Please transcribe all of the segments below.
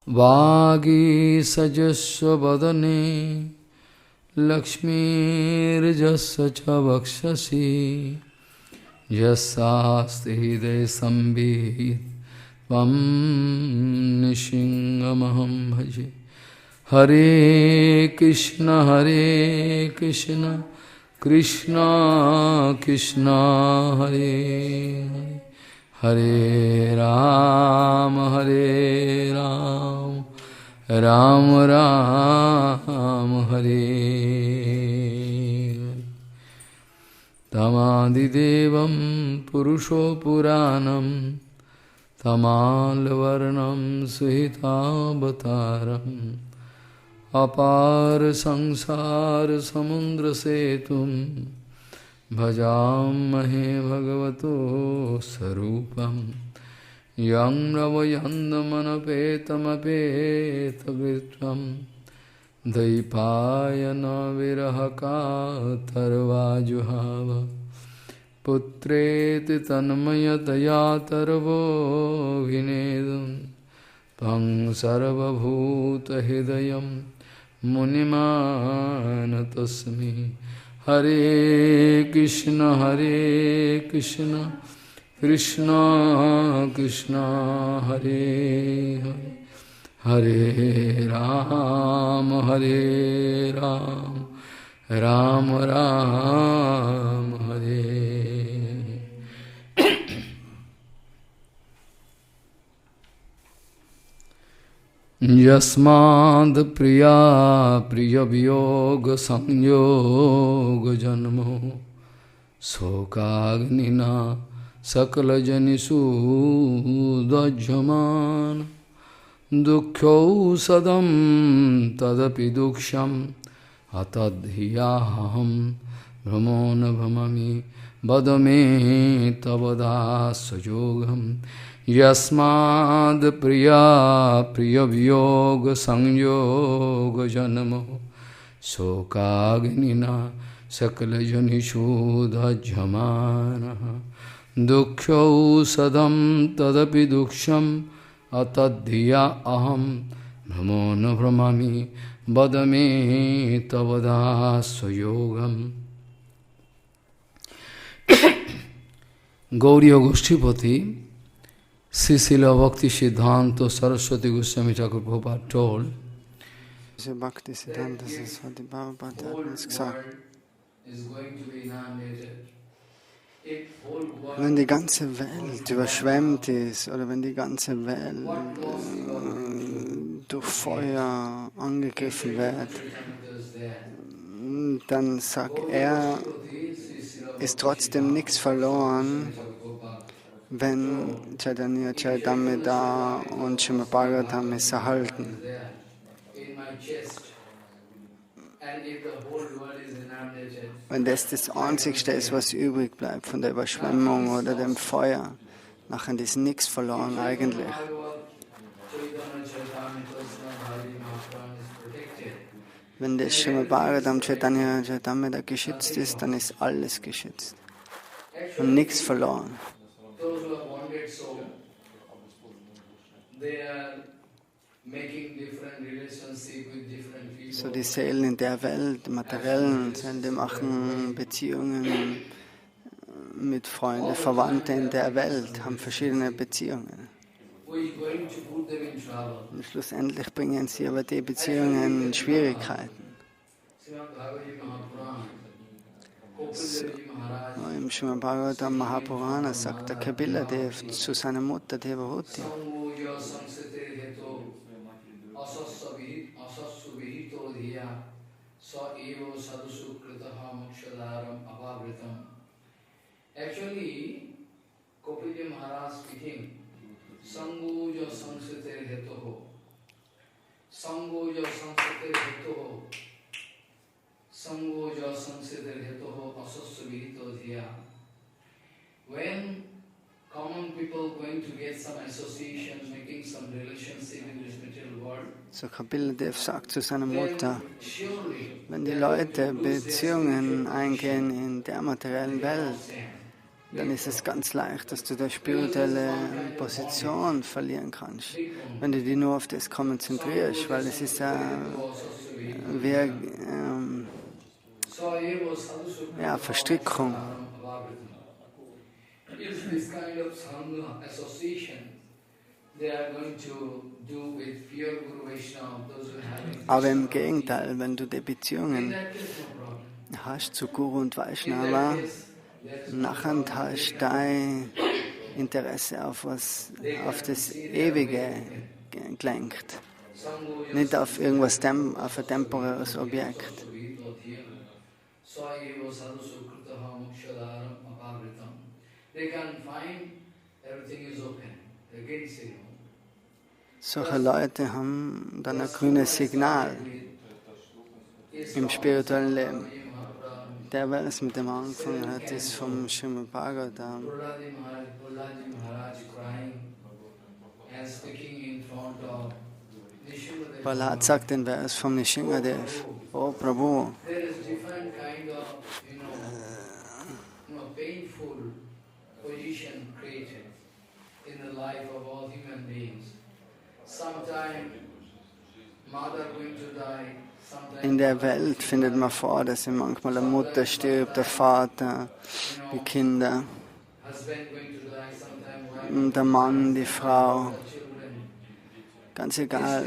Vāgīsajasya vadane Lakshmirjasya cha vakshasi Yasāsti hridaya sambhit Tvam nishingamaham bhaje. Hare Krishna Krishna Krishna Hare Hare Ram Ram Ram Hare Tamadidevam Purusho Puranam Tamalvarnam Suhitabhataram Apar Sangsar Samundra Setum Bhajamahe Bhagavato Sarupam Yam Ravayandamanapetamapetakritvam Daipayana Virahaka Tarvajuhava Putreti Tanmayataya Tarvo Vinedam Tang Sarvabhuta Hidayam Munimanatosmi. Hare Krishna Krishna Krishna Hare Hare Hare Ram Ram Ram Hare. Yasmad priya viyoga samyoga janmo sokagnina sakala janisu dajjaman dukkhyo sadam tadapi duksham atadhyaham brahmona brahmami vadame tavadasajogam. Yasmad priya viyoga samyoga janmo sokagnina sakala janishu dajjamana dukkhyo sadam tadapi duksham atadhiya aham brahmona brahmami vadame tavadasayogam. Gauriya Goshtipati Srila Bhakti Siddhanta Saraswati Goswami Thakur Prabhupada told, Bhakti Siddhanta Saraswati Prabhupada hat uns gesagt, wenn die ganze Welt überschwemmt ist oder wenn die ganze Welt durch Feuer angegriffen wird, dann sagt er, ist trotzdem nichts verloren, wenn Chaitanya Charitamrita und Srimad Bhagavatam es erhalten. Wenn das Einzigste ist, was übrig bleibt von der Überschwemmung oder dem Feuer, nachher ist nichts verloren eigentlich. Wenn das Srimad Bhagavatam Chaitanya Charitamrita geschützt ist, dann ist alles geschützt und nichts verloren. So die Seelen in der Welt, die materiellen Seelen, die machen Beziehungen mit Freunden, Verwandten in der Welt, haben verschiedene Beziehungen. Und schlussendlich bringen sie aber die Beziehungen in Schwierigkeiten. So, im Srimad Bhagavatam Mahapurana sagt der Kapila-Dev zu seiner Mutter Devahuti: Actually, Kopilya Maharaj speaking, Sangoja Sangsriter Hetoho. Sangoja Sangsriter Hetoho. Sangoja Sangsriter Hetoho Asasya Vihito Dhiya. When common people going to get some association, making some relationship in this material world, so Kapila-Dev sagt zu seiner Mutter, wenn die Leute Beziehungen eingehen in der materiellen Welt, dann ist es ganz leicht, dass du deine spirituelle Position verlieren kannst, wenn du dich nur auf das konzentrierst, weil es ist wie Verstrickung. Aber im Gegenteil, wenn du die Beziehungen hast zu Guru und Vaishnava, nachher hast du dein Interesse auf das Ewige gelenkt, nicht auf irgendwas, auf ein temporäres Objekt. Solche Leute haben dann ein grünes Signal im spirituellen Leben. Der Vers, mit dem er angefangen hat, ist vom Srimad Bhagavatam. Prahlad sagt den Vers vom Nishingadev. Oh Prabhu, in der Welt findet man vor, dass manchmal eine Mutter stirbt, der Vater, die Kinder, der Mann, die Frau. Ganz egal,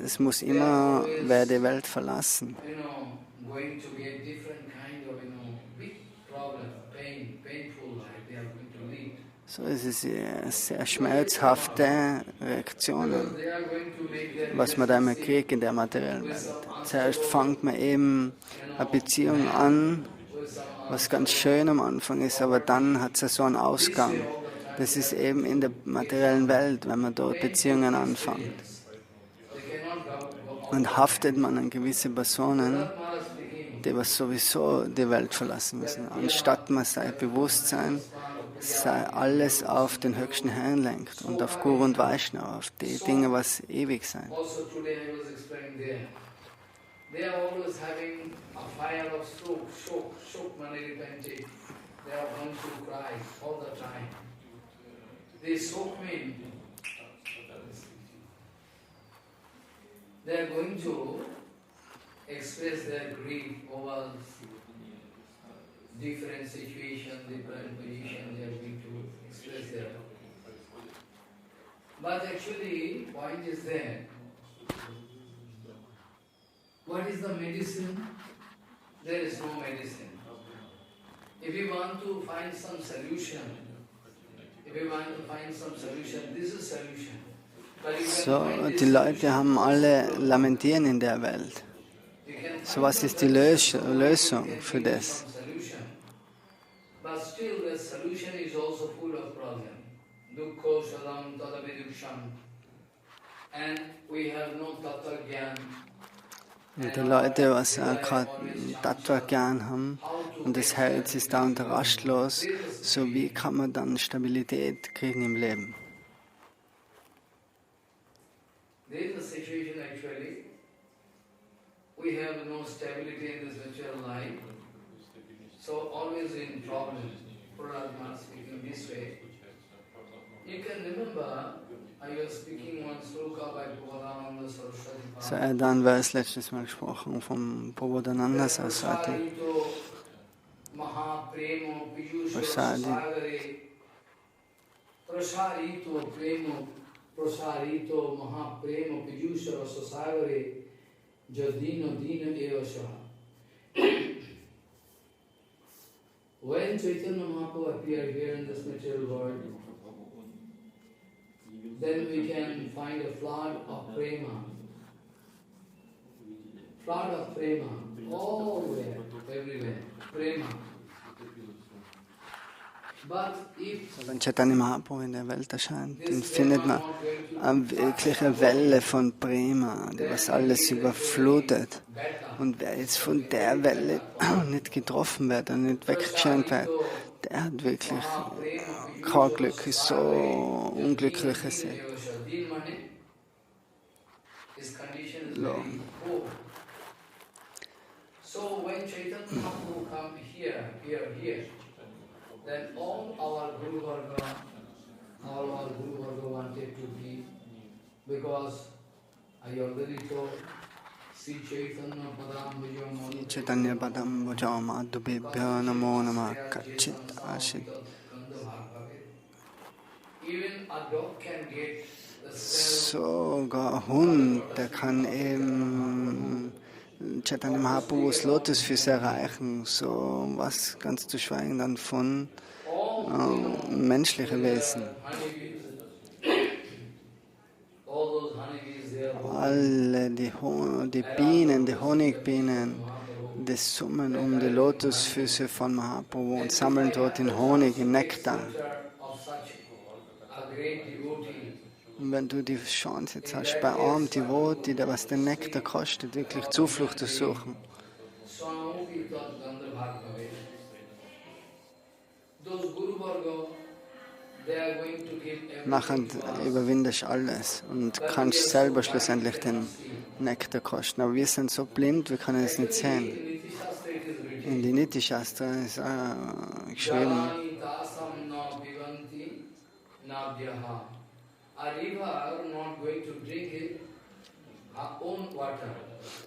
es muss immer wer die Welt verlassen. So ist es sehr schmerzhafte Reaktionen, was man da immer kriegt in der materiellen Welt. Zuerst fängt man eben eine Beziehung an, was ganz schön am Anfang ist, aber dann hat es so einen Ausgang. Das ist eben in der materiellen Welt, wenn man dort Beziehungen anfängt. Und haftet man an gewisse Personen, die was sowieso die Welt verlassen müssen, anstatt man sein Bewusstsein alles auf den höchsten Herrn lenkt und auf Guru und Vaishnava, auf die Dinge, was ewig sein. They are going to express their grief over different situations, different positions. They are going to express their. But actually, point is there. What is the medicine? There is no medicine. If you want to find some solution, this is solution. So, die Leute haben alle Lamentieren in der Welt. So, was ist die Lösung für das? Und die Leute, was gerade Tattva-Gyan haben und das Herz ist da und rastlos, so wie kann man dann Stabilität kriegen im Leben? There is a situation actually, we have no stability in this material life, so always in problems. Prahlad speaking this way. You can remember, I was speaking one sloka by Prabodhananda Saraswati. So, dann war es letztes Mal gesprochen vom Prabodhananda Saraswati. Prasarito Mahapremo Piyusha Rasasagare Jadino Dina Evashaha. When Chaitanya Mahaprabhu appeared here in this material world, then we can find a flood of prema. Flood of prema, everywhere, prema. Wenn Chaitanya Mahaprabhu in der Welt erscheint, dann findet man eine wirkliche Welle von Prema, die was alles überflutet. Und wer jetzt von der Welle nicht getroffen wird und nicht weggeschenkt wird, der hat wirklich kein Glück, ist so unglückliches Seele. So when Chaitanya Mahaprabhu come here, then all our Guru Varga wanted to be, because I already told, Sri Chaitanya Padam Chaitanya Padam Bhajam Adubhibhyo Namo Namah Kachit Ashit. Even a dog can get the smell. Sogar ein Hund, der kann eben Chaitanya Mahaprabhus Lotusfüße erreichen, so was ganz zu schweigen dann von menschlichen Wesen. Alle die Bienen, die Honigbienen, die summen um die Lotusfüße von Mahaprabhu und sammeln dort den Honig, den Nektar. Und wenn du die Chance jetzt hast, bei einem Devotee, der was den Nektar kostet, wirklich Zuflucht zu suchen, nachher überwindest du alles und kannst selber schlussendlich den Nektar kosten. Aber wir sind so blind, wir können es nicht sehen. In die Niti Shastra ist geschrieben,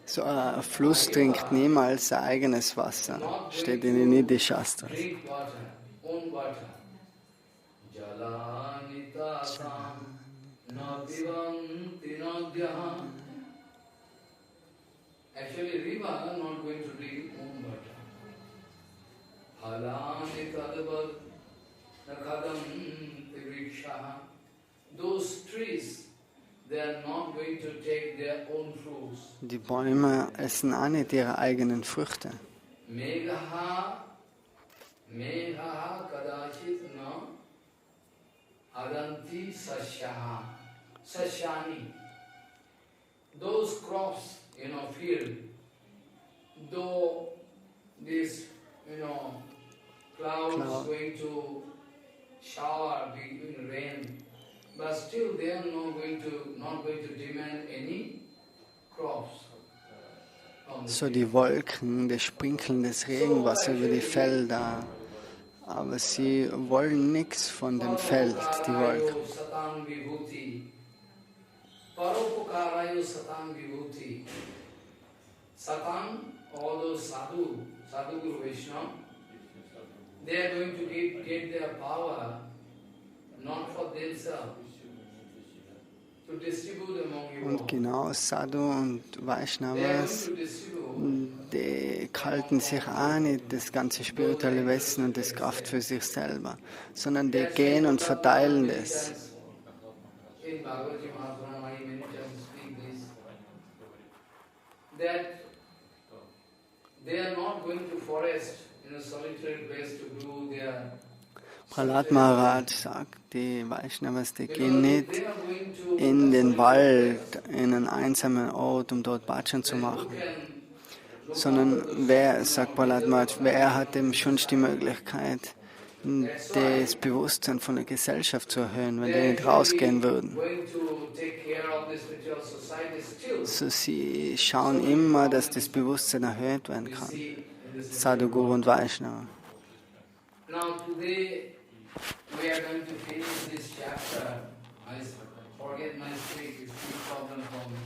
so ein Fluss trinkt niemals sein eigenes Wasser, steht in den Niti Shastras. Actually, river are not going to drink own water. Halani kadabad nakadam vriksha. Those trees, they are not going to take their own fruits. Die Bäume essen auch nicht ihre eigenen Früchte. Megha kadachit na adanti sasyani. Those crops, field, though this, clouds going to shower, rain, but still they are not going to demand any crops. So die Wolken, die sprinkeln das Regenwasser über die Felder, aber sie wollen nichts von dem Feld, die Wolken. Paropokarayo Satan Vibhuti. Satan, all those sadhu Guru Vaishnava, they are going to get their power not for themselves, to distribute among you. Und genau Sadhu und Vaishnavas, die halten sich auch nicht das ganze spirituelle Wissen und das Kraft für sich selber, sondern die gehen und verteilen das. In Bhagavad Gita, many times speak this, that they are not going to forest in a solitary place to do their. Prahlad Maharaj sagt, die Vaishnavas, die gehen nicht in den Wald, in einen einsamen Ort, um dort Bhajan zu machen, sondern sagt Prahlad Maharaj, wer hat eben schon die Möglichkeit, das Bewusstsein von der Gesellschaft zu erhöhen, wenn die nicht rausgehen würden. So sie schauen immer, dass das Bewusstsein erhöht werden kann. Sadhu, Guru und Vaishnava. Now today we are going to finish this chapter. I forget my speak, it's a problem for me.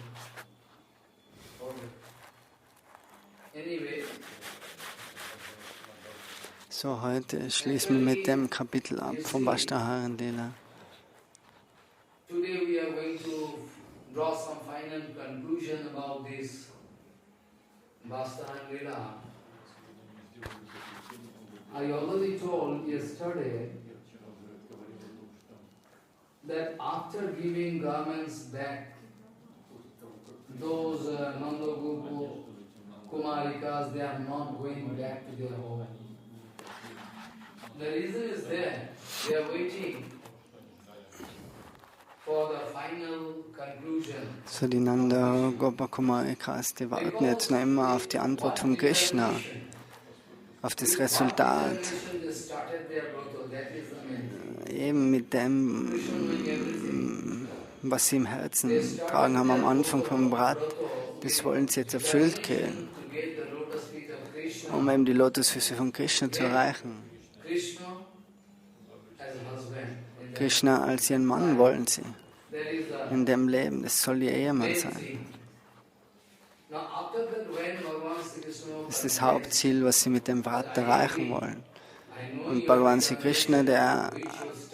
Anyway. So, heute schließen wir mit dem Kapitel ab vom Vastra Haran Lila. Today we are going to draw some final conclusion about this Vastra Haran Lila. I already told yesterday that after giving garments back, those Nanda Guru Kumarikas, they are not going back to their home. The reason is there, they are waiting for the final conclusion. So die Nanda Gopakumarikas, die warten jetzt noch immer auf die Antwort von Krishna, auf das Resultat. Eben mit dem, was sie im Herzen tragen haben am Anfang vom Brat, das wollen sie jetzt erfüllt kriegen, um eben die Lotusfüße von Krishna zu erreichen. Krishna als ihren Mann wollen sie in dem Leben. Das soll ihr Ehemann sein. Das ist das Hauptziel, was sie mit dem Vrat erreichen wollen. Und Bhagavan Sri Krishna, der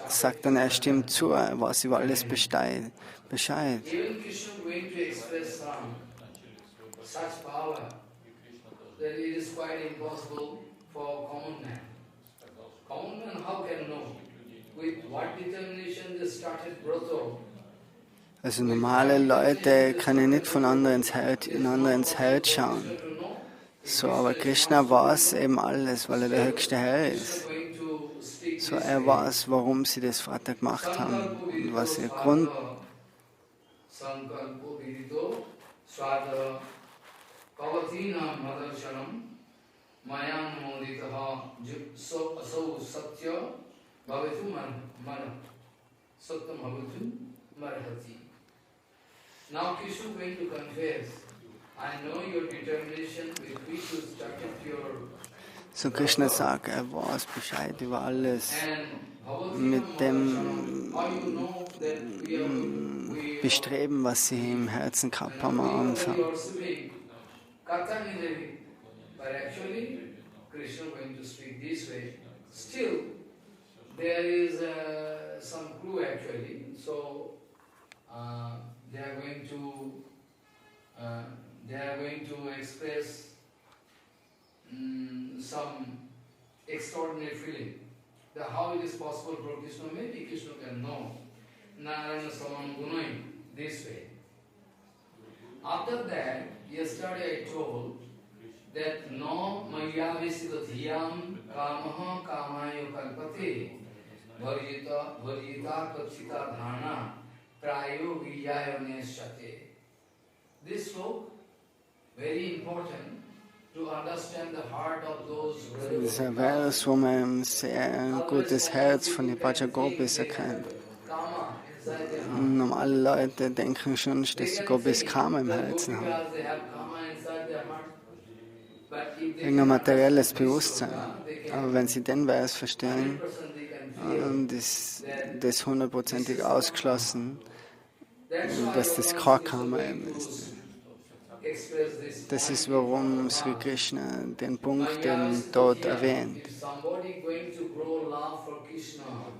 sagt dann, er stimmt zu, er weiß über alles Bescheid. Also normale Leute können nicht von anderen ins Herz schauen. So, aber Krishna weiß eben alles, weil er der höchste Herr ist. So, er weiß, warum sie das Vater gemacht haben und was ihr Grund. Now Krishna is going to confess, I know your determination with which you started your. So Krishna sagt, er weiß Bescheid über alles mit dem Bestreben, was sie im Herzen gehabt haben am Anfang. They are going to express some extraordinary feeling. How it is possible for Krishna? Maybe Krishna can know. Narayana Saman Gunai, this way. After that, yesterday I told that no maya visita dhyam kamaha kamayo kalpate varjita kapsita dhana prayo vijayo neshate. This sloka, very important to understand the heart of those. Das ist ein Vers, wo man ein sehr gutes Herz von den Bhaja-Gopis erkennt. Normale Leute denken schon, dass die Gopis Karma im Herzen haben. Irgendein materielles Bewusstsein. Aber wenn sie den Vers verstehen, ist das hundertprozentig ausgeschlossen, dass das kein Karma ist. Das ist, warum Sri Krishna den Punkt dort erwähnt.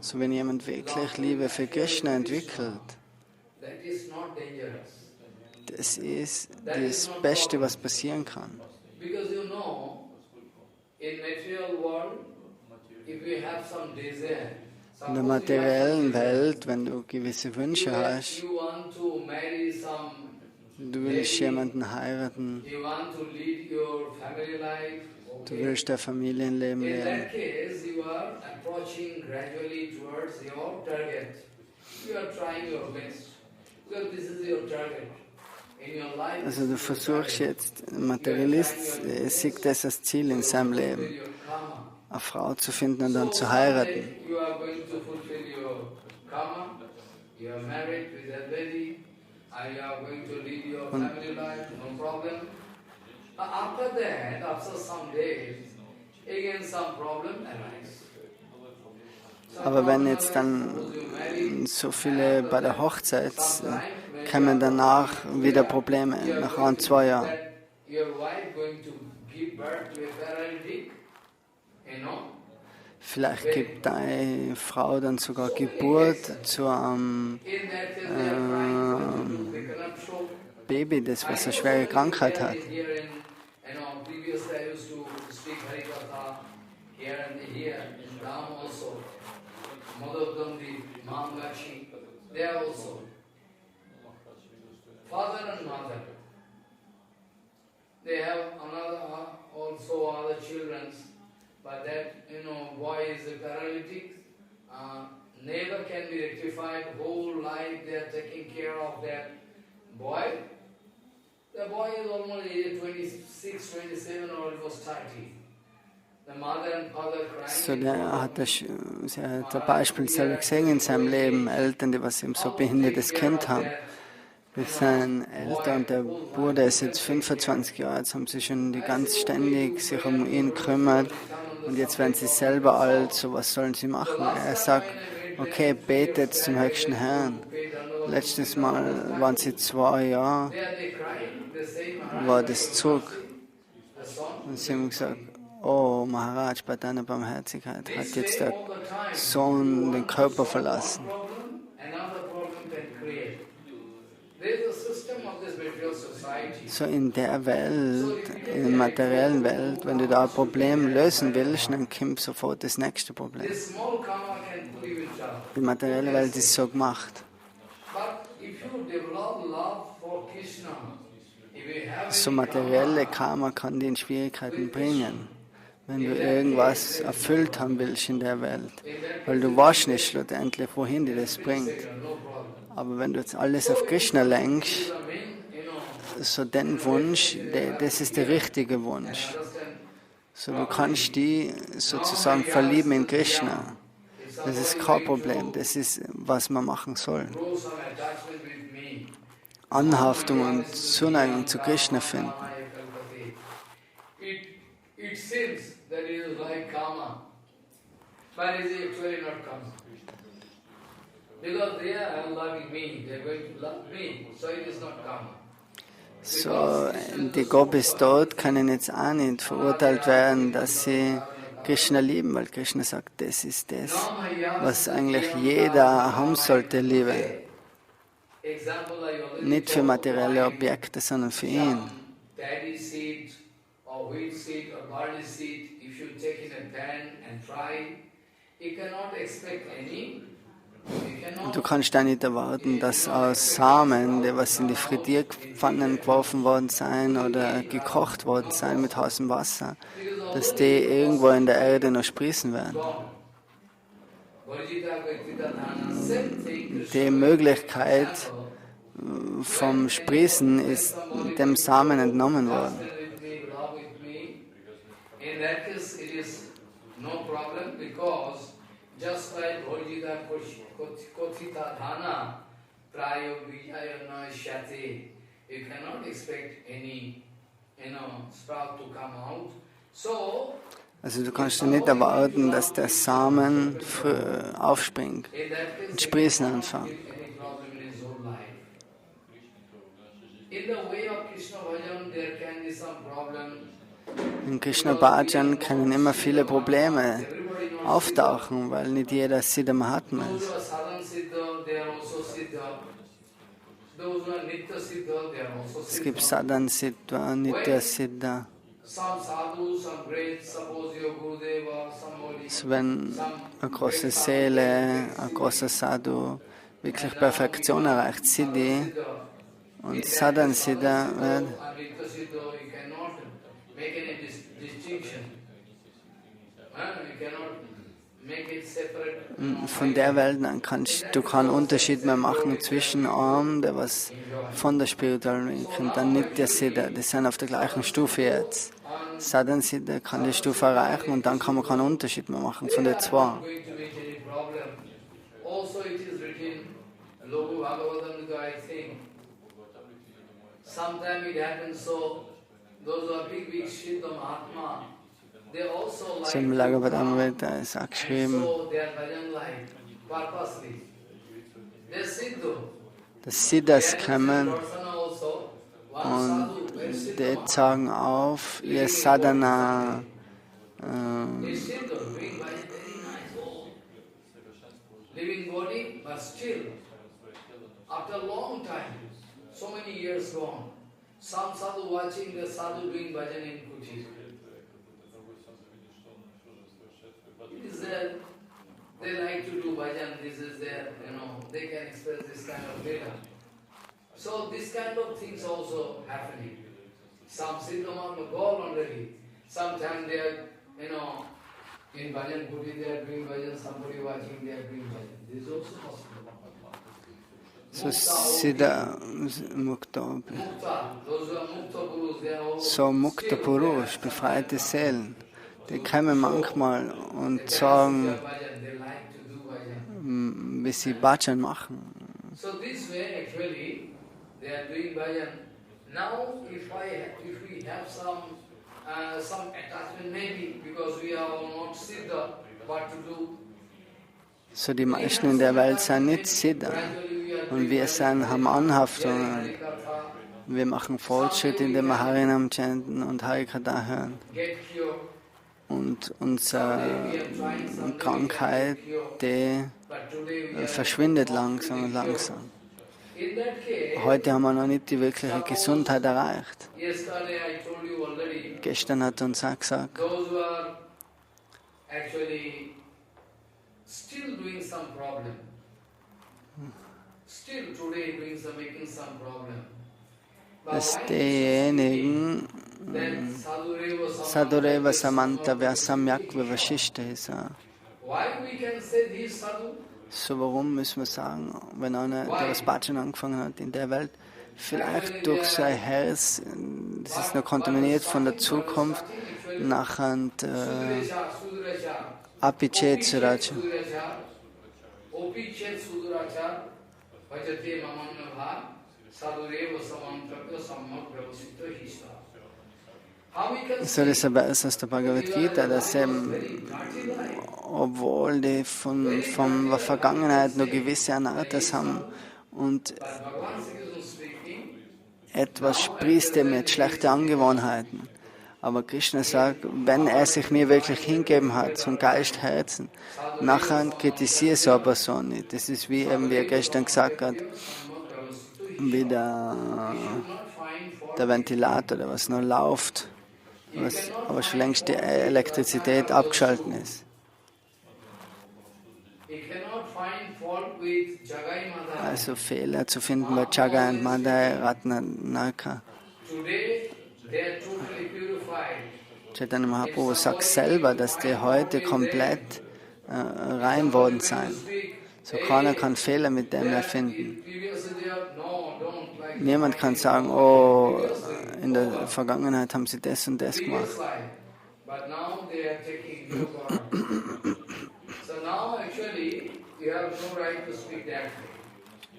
So, wenn jemand wirklich Liebe für Krishna entwickelt, das ist das Beste, was passieren kann. In der materiellen Welt, wenn du gewisse Wünsche hast, du willst jemanden heiraten, du willst ein Familienleben leben. Also du versuchst jetzt, ein Materialist sieht das als Ziel in seinem Leben, eine Frau zu finden und dann zu heiraten. Und aber wenn jetzt dann so viele bei der Hochzeit kommen danach wieder Probleme, nach 2 Jahren. Vielleicht gibt deine Frau dann sogar Geburt zu einem Baby, das was eine schwere Krankheit hat. Father and mother, they have also other children, but that, boy is a paralytic, never can be rectified, whole life they are taking care of that boy. The boy is almost age 26, 27 or almost 30. The mother and father crying. So, sie hat ein Beispiel selber gesehen in seinem Leben, Eltern, die was eben so ein behindertes Kind haben. Mit seinen Eltern und der Bruder ist jetzt 25 Jahre, jetzt haben sie schon die ganz ständig sich um ihn gekümmert und jetzt werden sie selber alt, so was sollen sie machen? Er sagt, okay, betet zum höchsten Herrn. Letztes Mal waren sie 2 Jahre, war das zurück. Und sie haben gesagt, oh Maharaj, bei deiner Barmherzigkeit hat jetzt der Sohn den Körper verlassen. So in der Welt, in der materiellen Welt, wenn du da ein Problem lösen willst, dann kommt sofort das nächste Problem. Die materielle Welt ist so gemacht. So materielle Karma kann dir in Schwierigkeiten bringen, wenn du irgendwas erfüllt haben willst in der Welt, weil du weißt nicht schlussendlich, wohin dir das bringt. Aber wenn du jetzt alles auf Krishna lenkst, so den Wunsch, das ist der richtige Wunsch. So du kannst die sozusagen verlieben in Krishna. Das ist kein Problem, das ist, was man machen soll. Anhaftung und Zuneigung zu Krishna finden. So, die Gopis dort können jetzt auch nicht verurteilt werden, dass sie Krishna lieben, weil Krishna sagt, das ist das, was eigentlich jeder haben sollte, Liebe. Nicht für materielle Objekte, sondern für ihn. Du kannst da nicht erwarten, dass aus Samen, die was in die Frittierpfannen geworfen worden sein oder gekocht worden sein mit heißem Wasser, dass die irgendwo in der Erde noch sprießen werden. Die Möglichkeit vom Sprießen ist dem Samen entnommen worden. Just like Bhojita Kothita Dhana, Prayo Vijayana Shate, you cannot expect any, sprout to come out. So, also du kannst ja nicht erwarten, dass der Samen aufspringt und sprießen anfängt. In Krishna Bhajan können immer viele Probleme auftauchen, weil nicht jeder Siddha Mahatma ist. Es gibt Sadhan Siddha, Nitya Siddha. So wenn eine große Seele, ein großer Sadhu wirklich Perfektion erreicht, Siddhi und Sadhan Siddha wird, von der Welt an kannst du keinen Unterschied mehr machen zwischen einem, der was von der spirituellen Welt kommt, dann nicht der Siddha, die sind auf der gleichen Stufe jetzt. Sadhan Siddha kann die Stufe erreichen und dann kann man keinen Unterschied mehr machen von den zwei. So im Bhagavatamrita ist auch geschrieben, dass Siddhas kommen und die zeigen auf ihr Sadhana living body, but still, after a long time, so many years gone, some sadhu watching the sadhu doing bhajan in Kuchis. It is there, they like to do bhajan, this is there, they can express this kind of data. So this kind of things also happening. Some Siddhamama gone already. Sometimes they are, in bhajan kuti they are doing bhajan, somebody watching they are doing bhajan. This is also possible. So Siddha Mukta. So Mukta Purush, befreite Seelen, die kommen manchmal und sagen, wie sie Bhajan machen. So this way actually they are doing bhajan. Now if we have some attachment maybe because we are not siddha what to do. So die meisten in der Welt sind nicht Siddha und wir haben Anhaftungen. Wir machen Fortschritt, indem wir Harinam chanten und Harikatha hören. Und unsere Krankheit, die verschwindet langsam und langsam. Heute haben wir noch nicht die wirkliche Gesundheit erreicht. Gestern hat uns auch gesagt, dass diejenigen Sadhureva Samantavya Samyak Vivashishta. So warum müssen wir sagen, wenn einer, der was Bhajan angefangen hat in der Welt, vielleicht durch sein Herz, das ist noch kontaminiert von der Zukunft, nachher Apichet Suraja. So, das ist ein Vers aus der Bhagavad Gita, dass obwohl die von der Vergangenheit noch gewisse Anarthas haben und etwas sprießt ihm mit schlechte Angewohnheiten. Aber Krishna sagt, wenn er sich mir wirklich hingeben hat, zum Geist, Herzen, nachher kritisiere so eine Person nicht. Das ist wie er gestern gesagt hat, wie der Ventilator, der was noch läuft, aber schon längst die Elektrizität abgeschaltet ist. Also Fehler zu finden bei Jagai und Madai, Ratnanaka. Chaitanya Mahaprabhu sagt selber, dass die heute komplett rein worden sind. So keiner kann Fehler mit dem erfinden. Niemand kann sagen, oh, in der Vergangenheit haben sie das und das gemacht.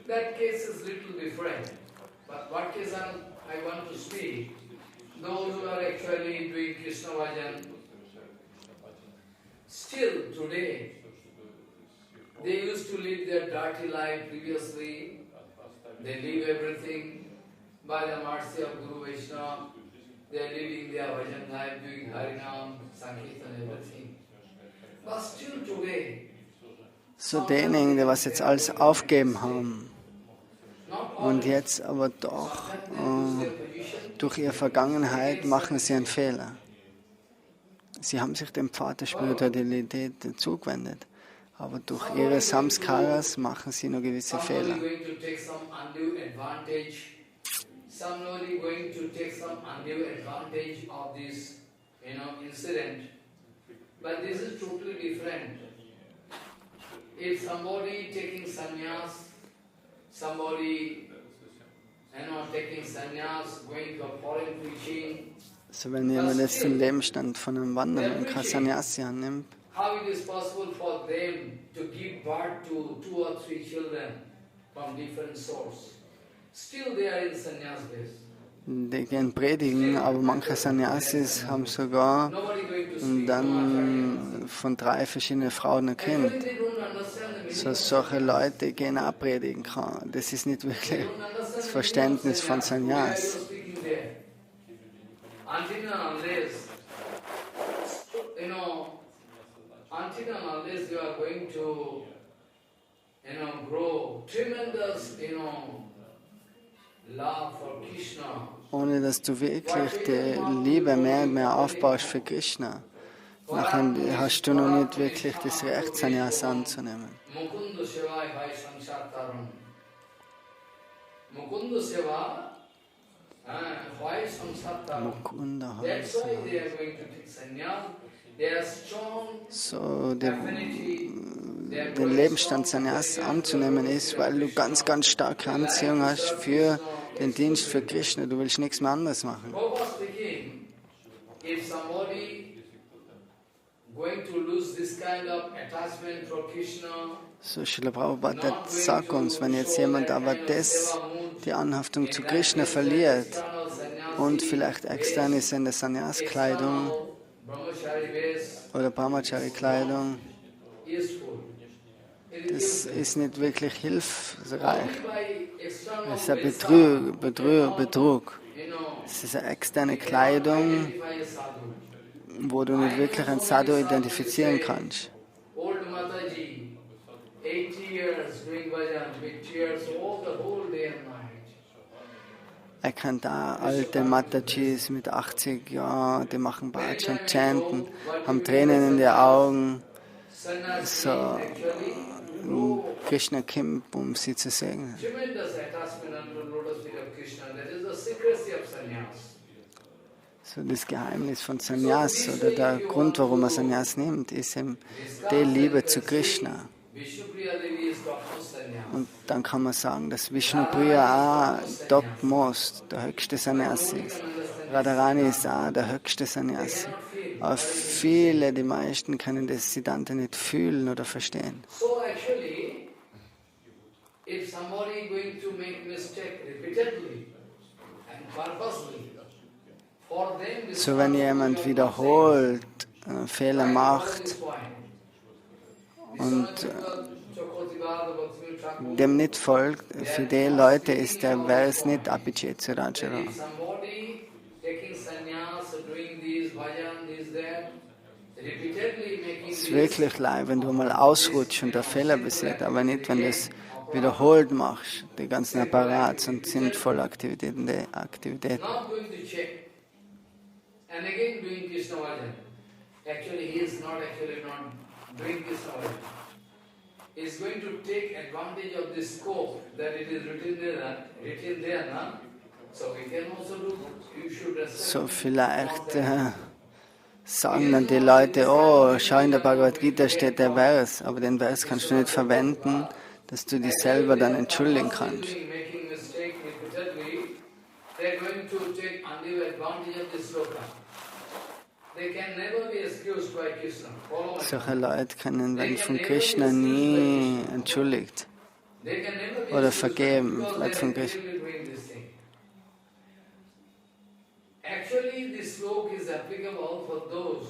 That case is little different. But what case I want to speak, those who are actually doing Krishna Bhajan, still today, they used to live their dirty life previously. They leave everything by the mercy of Guru Vaishnava. They are living their Bhajan life, doing Harinam, Sankirtan, everything. But still today, so diejenigen, die was jetzt alles aufgeben haben und jetzt aber doch durch ihre Vergangenheit machen sie einen Fehler. Sie haben sich dem Pfad der Spiritualität zugewendet, aber durch ihre Samskaras machen sie nur gewisse Fehler. If somebody taking sannyas, somebody taking sannyas, going for foreign preaching, so wenn jemand jetzt den Lebensstand von einem Wanderer und kein Sannyasi annimmt, how it is possible for them to give birth to 2 or 3 children from different sources? Still they are in sannyas base. Die gehen predigen, aber manche Sannyasis haben sogar dann von 3 verschiedenen Frauen ein Kind. So solche Leute gehen auch predigen kann. Das ist nicht wirklich das Verständnis von Sannyas. Until and unless you are going to, grow tremendous, love for Krishna. Ohne dass du wirklich die Liebe mehr und mehr aufbaust für Krishna, nachher hast du noch nicht wirklich das Recht, Sannyas anzunehmen. Mukunda so den Lebensstand Sannyas anzunehmen ist, weil du ganz, ganz starke Anziehung hast für den Dienst für Krishna. Du willst nichts mehr anderes machen. So, Srila Prabhupada sagt uns, wenn jetzt jemand aber die Anhaftung zu Krishna verliert und vielleicht extern ist in der Sannyas-Kleidung oder Brahmachari-Kleidung, das ist nicht wirklich hilfreich. Only by Es ist external ein dress Betrug. Es ist eine externe Kleidung, identify a sadhu. wo du nicht wirklich ein Sadhu identifizieren kannst. Old Mataji, 80 years doing bhajan with tears all the whole day and night. Er kennt da alte Matajis mit 80 Jahren, die machen Bhajan, chanten, haben Tränen in den Augen. So, Krishna kommt, um sie zu segnen. Tremendous attachment unto lotus feet of Krishna. That is the secrecy of sannyas. So das Geheimnis von Sannyas oder der Grund, warum man Sannyas nimmt, ist eben die Liebe zu Krishna. Und dann kann man sagen, dass Vishnupriya auch topmost, der höchste Sannyasi ist. Radharani ist auch der höchste Sannyasi. Aber viele, die meisten, können das Siddhanta nicht fühlen oder verstehen. So actually, if somebody going to make mistake repeatedly and purposely, for them this So wenn jemand wiederholt Fehler macht und dem nicht folgt, für die Leute ist der Vers nicht Abhijit Rajara. Es ist wirklich leid, wenn du mal ausrutschst und der Fehler besiegt, aber nicht, wenn du es wiederholt machst, die ganzen Apparats und sinnvolle Aktivitäten. And again doing Krishna Bhajan. Actually, he is not doing Krishna Bhajan. He is going to take advantage of this scope that it is written there, na? So we can also do. You should accept. So vielleicht sagen dann die Leute, oh, schau, in der Bhagavad Gita steht der Vers, aber den Vers kannst du nicht verwenden, dass du dich selber dann entschuldigen kannst. Making mistake repeatedly, they are going to take undue advantage of this sloka. They can never be excused by Krishna. Solche Leute werden von Krishna nie entschuldigt They can never be oder excused vergeben. because Wird they von are Krishna. really doing this thing. Actually, this sloka is applicable for those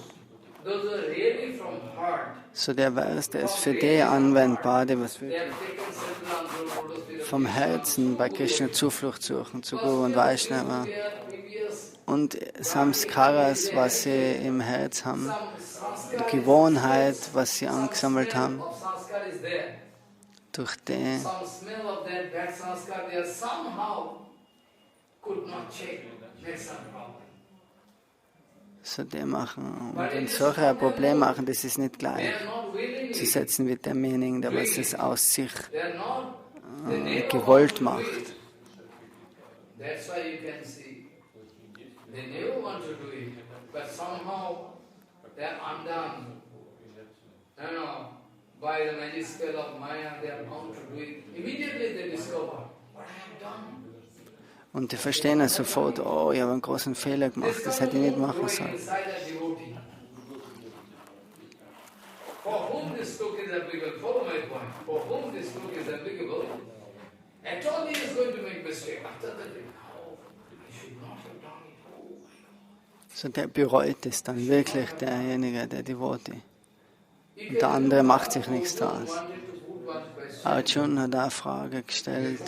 who are really from heart. So der Vers, der ist für die anwendbar, die was They have taken certain lotus vom Herzen bei Krishna Zuflucht suchen, zu Guru und Vaishnava. their previous Und Samskaras, was sie im Herz haben, die Gewohnheit, was sie angesammelt haben, of sanskar is there. durch die, Some smell of that bad sanskar there somehow could not check. Make some problem. so die machen. Und wenn solche ein Problem machen, das ist nicht They gleich are not willingly. zu setzen mit demjenigen, der was es aus sich They are not. They never gewollt want to do macht. it. That's why you can see. They never want to do it, but somehow they are undone. By the magic spell of Maya, they are bound to do it. Immediately they discover what I have done. Und die verstehen es sofort, oh, ich habe einen großen Fehler gemacht, das hätte ich nicht machen sollen. Inside a devotee. For whom this book is applicable, follow my point. For whom this book is applicable, at all he is going to make mistake. After that, oh, I should not have done it. Oh my God. So der bereut es dann wirklich, derjenige, der Devotee. Und der andere macht sich nichts draus. Arjuna hat eine Frage gestellt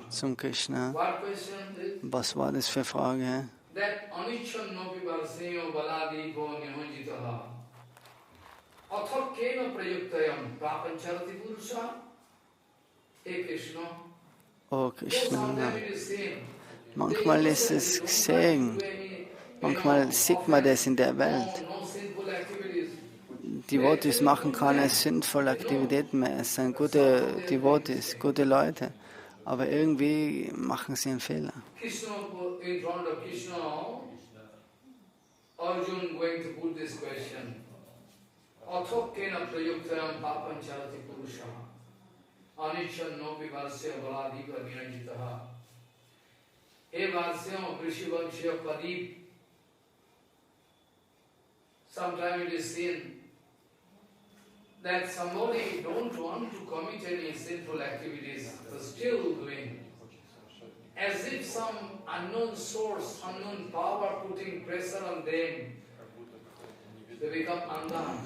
zum Krishna. Was war das für eine Frage? Oh Krishna, manchmal ist es gesehen, manchmal sieht man das in der Welt. Devotees machen keine sinnvolle Aktivitäten mehr. Es sind gute Devotees, gute Leute. Aber irgendwie machen sie einen Fehler. Arjuna going to put this question. Athokena prayuktayam papam charati purusha. Anichan no vivarsya baladipa niranjitaha. He varsyam vrishivamshya padip. Sometimes it is seen that somebody don't want to commit any sinful activities, but still doing. As if some unknown source, unknown power putting pressure on them, they become undone.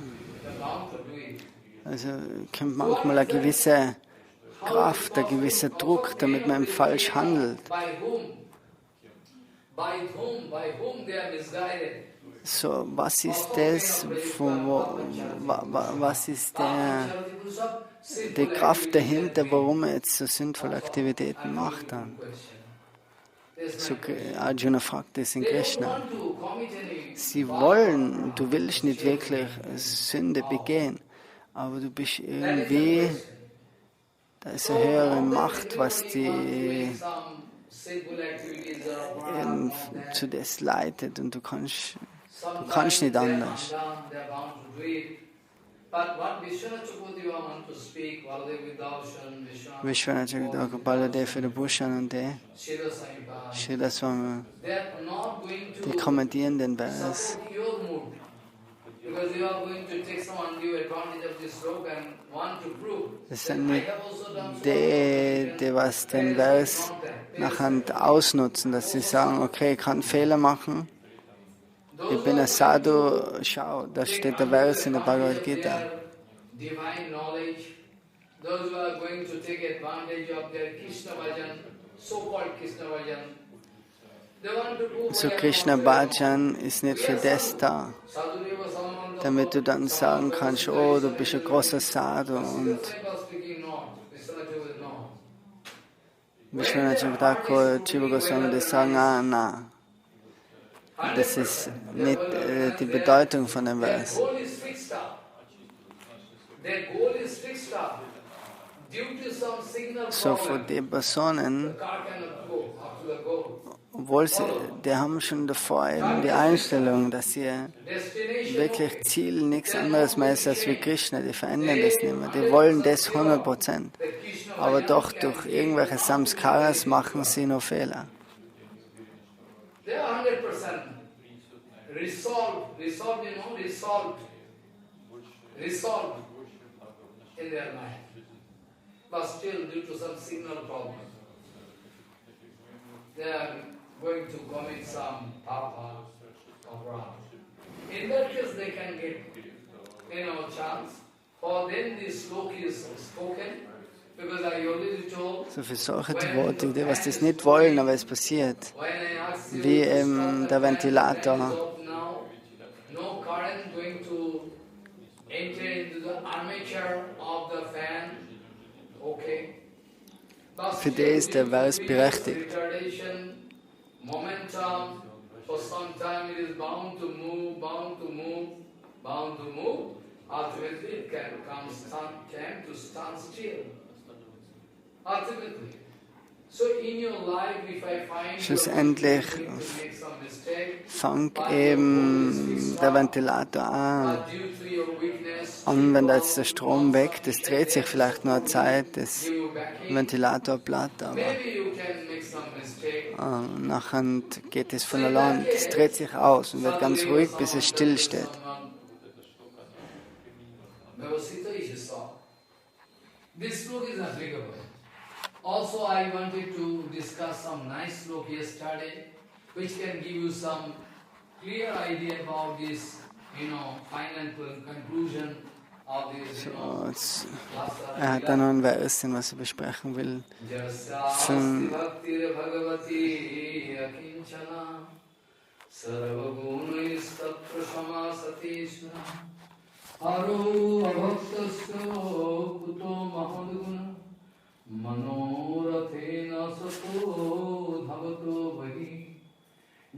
Also kommt manchmal eine gewisse Kraft, ein gewisser Druck, damit man falsch handelt. So, was ist das, was ist die Kraft dahinter, warum er jetzt so sinnvolle Aktivitäten macht? So, Arjuna fragt es in Krishna. Sie wollen, du willst nicht wirklich Sünde begehen, aber du bist irgendwie, da ist eine höhere Macht, was die zu das leitet und du kannst nicht anders. Vishwanath Baladev für die Bhushan und die Srila Swami, die kommentieren den Vers. Das sind nicht die was den Vers nachher ausnutzen, dass sie sagen, okay, ich kann Fehler machen, ich bin ein Sadhu, schau, da steht der Vers in der Bhagavad Gita. So Krishna Bhajan ist nicht für das da, damit du dann sagen kannst, oh, du bist ein großer Sadhu und Vishwanath Thakur, Jiva Goswami, die sagen, nein. Das ist nicht die Bedeutung von dem Vers. So für die Personen, obwohl die haben schon davor eben die Einstellung, dass ihr wirklich Ziel nichts anderes mehr ist als wie Krishna, die verändern das nicht mehr. Die wollen das 100%. Aber doch durch irgendwelche Samskaras machen sie noch Fehler. They are 100% resolved in their mind, but still due to some signal problem, they are going to commit some papa or wrong. In that case, they can get, chance. For them, this sloka is spoken. So für solche Worte, die was das nicht wollen, aber es passiert. Wie der Ventilator. Für die ist der Vers berechtigt. Schlussendlich fängt eben der Ventilator an. Und wenn da jetzt der Strom weg, das dreht sich vielleicht nur eine Zeit, das Ventilator platt, aber nachher geht es von allein, das dreht sich aus und wird ganz ruhig, bis es still steht. Also, I wanted to discuss some nice sloka yesterday, which can give you some clear idea about this, final conclusion of this, hat dann noch ein Vers, den was er besprechen will. Manorathena sato dhavato vahi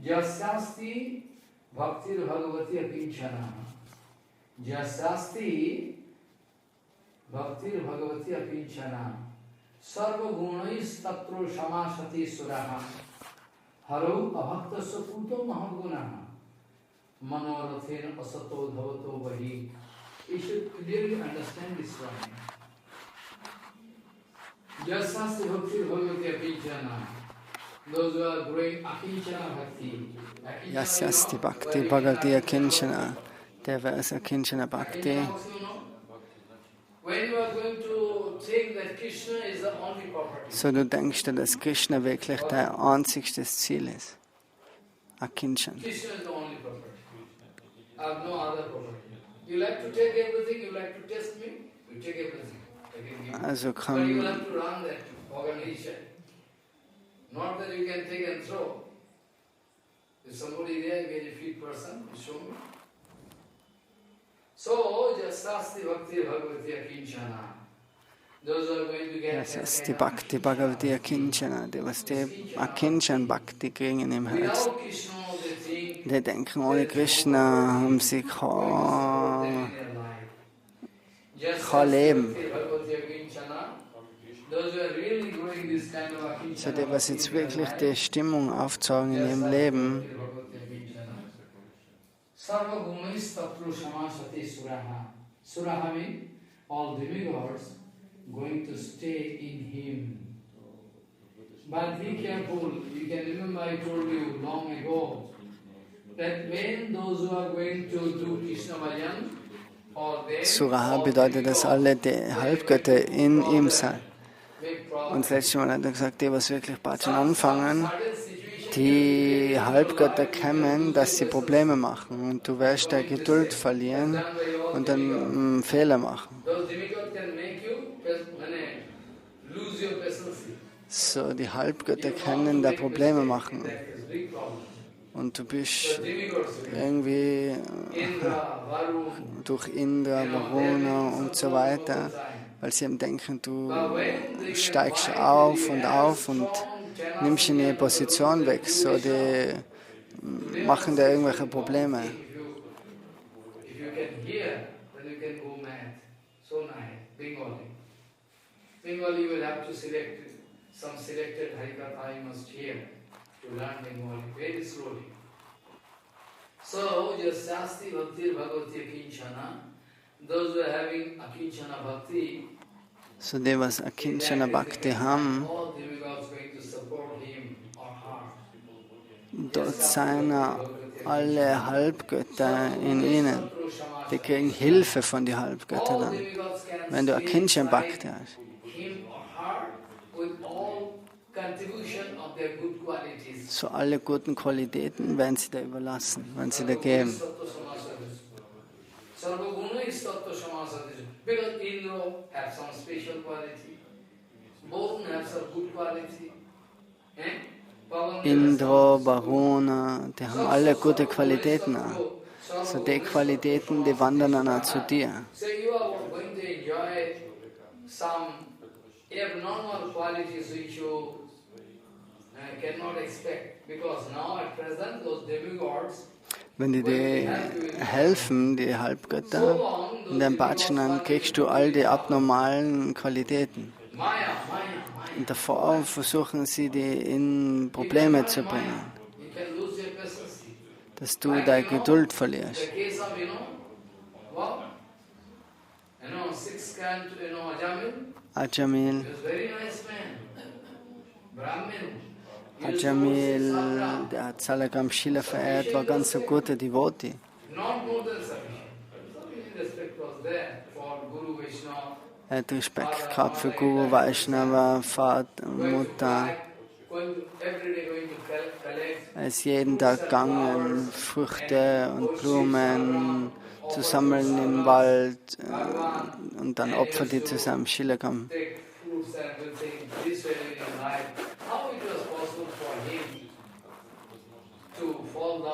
jasyasti bhaktir bhagavati akinchana jasyasti bhaktir bhagavati akinchana sarva gunais tatro samasati suraha haro abhaktasya puto mahaguna manorathena asato dhavato vahi. You should clearly understand this one. Jasasti bhakti bhagavati akinchana. Those who are growing akinchana bhakti. Jasasti bhakti bhagavati akinchana. Der Vers akinchana bhakti. So du denkst, dass Krishna wirklich dein einziges Ziel ist. Akinchana. Also kann das ist die Bhakti Bhagavati Akinchana, die was die Akinchan Bhakti kriegen im Herzen. Die denken, ohne Krishna haben sie kein Leben. So die, was jetzt wirklich die Stimmung aufzeigen in ihrem Leben, going to stay in him. But be careful, you can remember I told you long ago that when those who are going to do Krishna Bhajan, Suraha bedeutet, dass alle die Halbgötter in ihm sind. Und das letzte Mal hat er gesagt, die, was wirklich Bhajan anfangen, die Halbgötter kämen, dass sie Probleme machen. Und du wirst der Geduld verlieren und dann Fehler machen. So, die Halbgötter können da Probleme machen. Und du bist irgendwie durch Indra, Varuna und so weiter, weil sie eben denken, du steigst auf und nimmst in ihre Position weg. So, die machen da irgendwelche Probleme. Bengali will have to select some selected Harikatha you must hear to learn Bengali very slowly. So, just Shasti Bhakti Bhagavati Akinchana, those who are having Akinchana Bhakti, so die, was Akinchana Bhakti haben, dort seien alle Halbgötter in ihnen. Die kriegen Hilfe von den Halbgöttern dann. Wenn du Akinchana Bhakti hast. So alle guten Qualitäten werden sie da überlassen, werden sie da geben. Indra, Varuna, die haben alle gute Qualitäten an. So die Qualitäten, die wandern dann auch zu dir. Wenn die dir helfen, die Halbgötter, in deinem Bhajan, dann kriegst du all die abnormalen Qualitäten. Und davor versuchen sie, die in Probleme zu bringen, dass du deine Geduld verlierst. Ajamil, der hat Salagam Shila verehrt, war ganz so guter Devotee. Er hat Respekt gehabt für Guru, Vaishnava, Vater, Mutter. Er ist jeden Tag gegangen, Früchte und Blumen zu sammeln im Wald und dann opfert die zusammen Shilagam.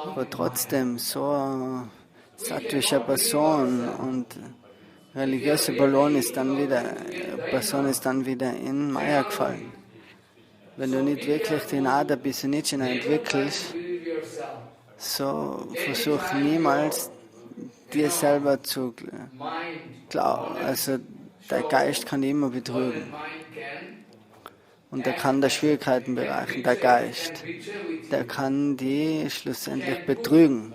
Aber trotzdem, so eine sattwische Person und religiöse Person ist dann wieder in Maya gefallen. Wenn du nicht wirklich den Ada Bisanitschana entwickelst, so versuch niemals dir selber zu glauben. Also der Geist kann dich immer betrügen. Und er kann da Schwierigkeiten bereichen, der Geist. Der kann die schlussendlich betrügen.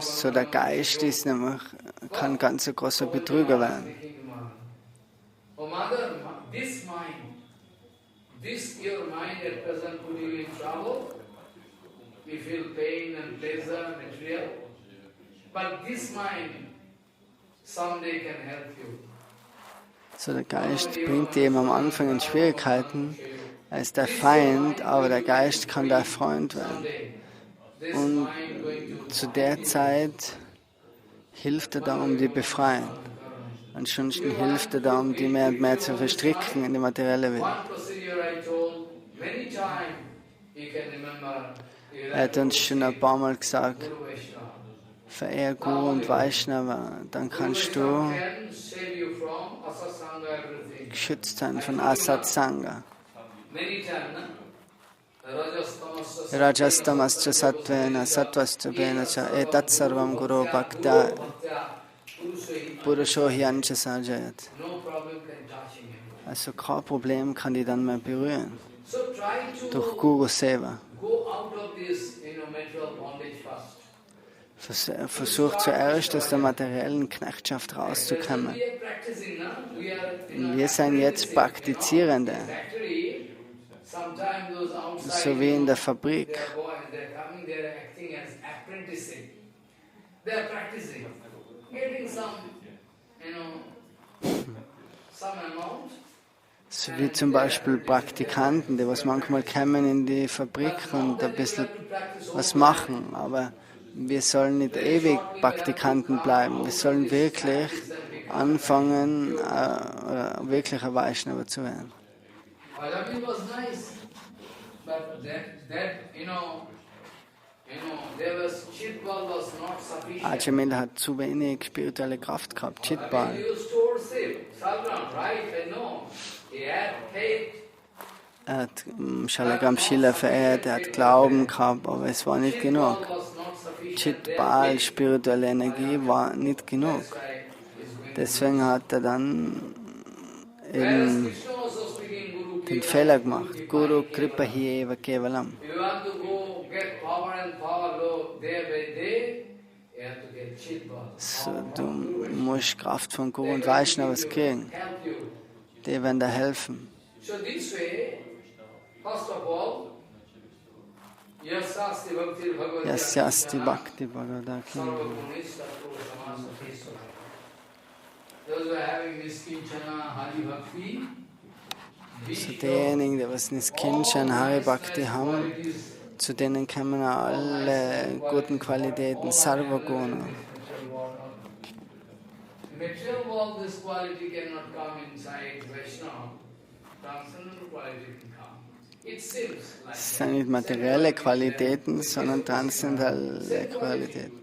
So der Geist ist nämlich, kann ganz ein großer Betrüger werden. This your mind at present put you in trouble. You feel pain and pleasure, material. But this mind someday can help you. So, der Geist bringt dir eben am Anfang in Schwierigkeiten. Er ist der Feind, aber der Geist kann der Freund werden. Und zu der Zeit hilft er da, um die befreien. Ansonsten hilft er da, um die mehr und mehr zu verstricken in die materielle Welt. Er hat uns schon ein paar Mal gesagt, verehr Guru und Vaishnava, dann kannst du geschützt sein von Asat Sangha. Rajastamascha Sattvena Sattvastubena cha etat sarvam Guru Bhaktya Purusho Hyancha Sajayat. Also kein Problem kann die dann mehr berühren. Durch Guru Seva. Versucht zuerst aus der materiellen Knechtschaft rauszukommen. Wir sind jetzt Praktizierende. So wie in der Fabrik. So wie zum Beispiel Praktikanten, die was manchmal kommen in die Fabrik und ein bisschen was machen. Aber wir sollen nicht ewig Praktikanten bleiben. Wir sollen wirklich anfangen, wirklich ein Vaishnava zu werden. Ajamil hat zu wenig spirituelle Kraft gehabt. Chitbal. Er hat Shalagram Shila verehrt, er hat Glauben gehabt, aber es war nicht genug. Chitbal, spirituelle Energie, war nicht genug. Deswegen hat er dann eben den Fehler gemacht. Guru Kripa hi eva kevalam. So, du musst Kraft von Guru und Vaishnavas kriegen. Die werden dir helfen. Yasyasti Bhakti Bhagavata. So diejenigen, die was Niskinchen Hari Bhakti haben, zu denen kommen alle guten Qualitäten, Sarvaguna. Es sind nicht materielle Qualitäten, sondern transzendentale Qualitäten.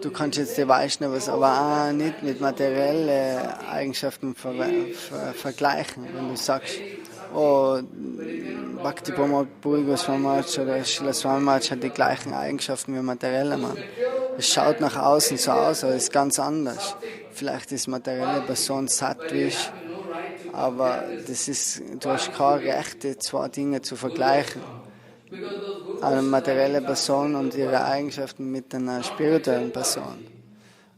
Du kannst jetzt die Vaishnavas aber auch nicht mit materiellen Eigenschaften vergleichen. Wenn du sagst, oh, Bhakti Puri Goswami oder Srila Swami Maharaj hat die gleichen Eigenschaften wie materielle Mann. Es schaut nach außen so aus, aber es ist ganz anders. Vielleicht ist materielle Person sattvisch, aber das ist, du hast kein Recht, die zwei Dinge zu vergleichen. Eine materielle Person und ihre Eigenschaften mit einer spirituellen Person.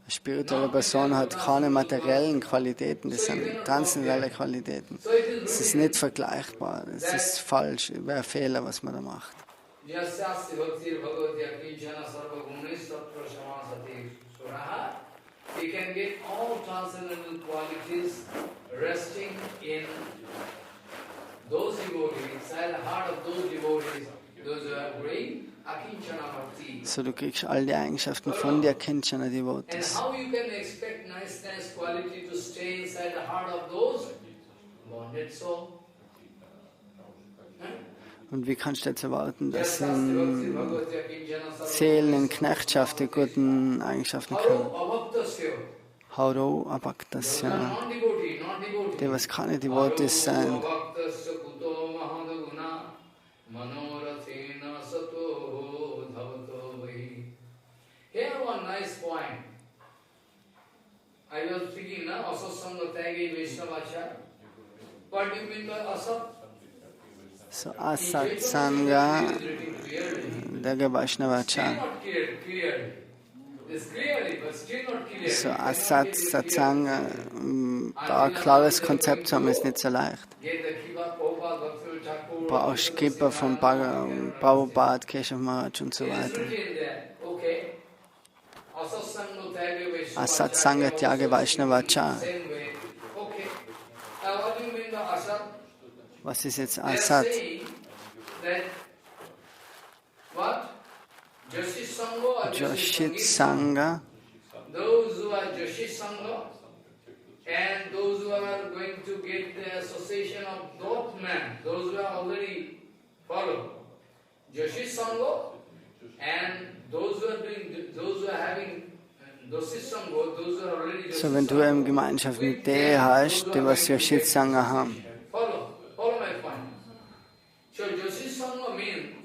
Eine spirituelle Person hat keine materiellen Qualitäten, das sind transzendentale Qualitäten. Das ist nicht vergleichbar, das ist falsch, wäre ein Fehler, was man da macht. We can get all transcendental qualities resting in those devotees, inside the heart of those devotees, those who are great akinchana bhakti. So du kriegst all die Eigenschaften von der Akinchana Devotees. And how you can expect nice quality to stay inside the heart of those bonded soul? Und wie kannst du jetzt erwarten, dass in Seelen in Knechtschaft die guten Eigenschaften können? Hauro Abhaktasya. Die was keine Devotees sein. Here one nice point. I was thinking, na, Asasanga Tagi Vaishnavacharya. What do you mean by Asat? So Asat Sangha, der Vaishnavacharya. So Asat Satsanga, da ein klares Konzept zu haben, ist nicht so leicht. Brauchst Kripa von Prabhupada, Keshav Maharaj und so weiter. Asat Sangha Tyage Vaishnavacha. Was ist jetzt Asat? Joshit Sangha. And those who are going to get the association of both men, those who are already followed, Joshi Sangha, and those who are doing, those who are having Doshi Sangha, those who are already Joshi So, wenn du eine Gemeinschaft mit DE hast, die was Joshit Sangha haben. Follow my point. So Joshi Sangha means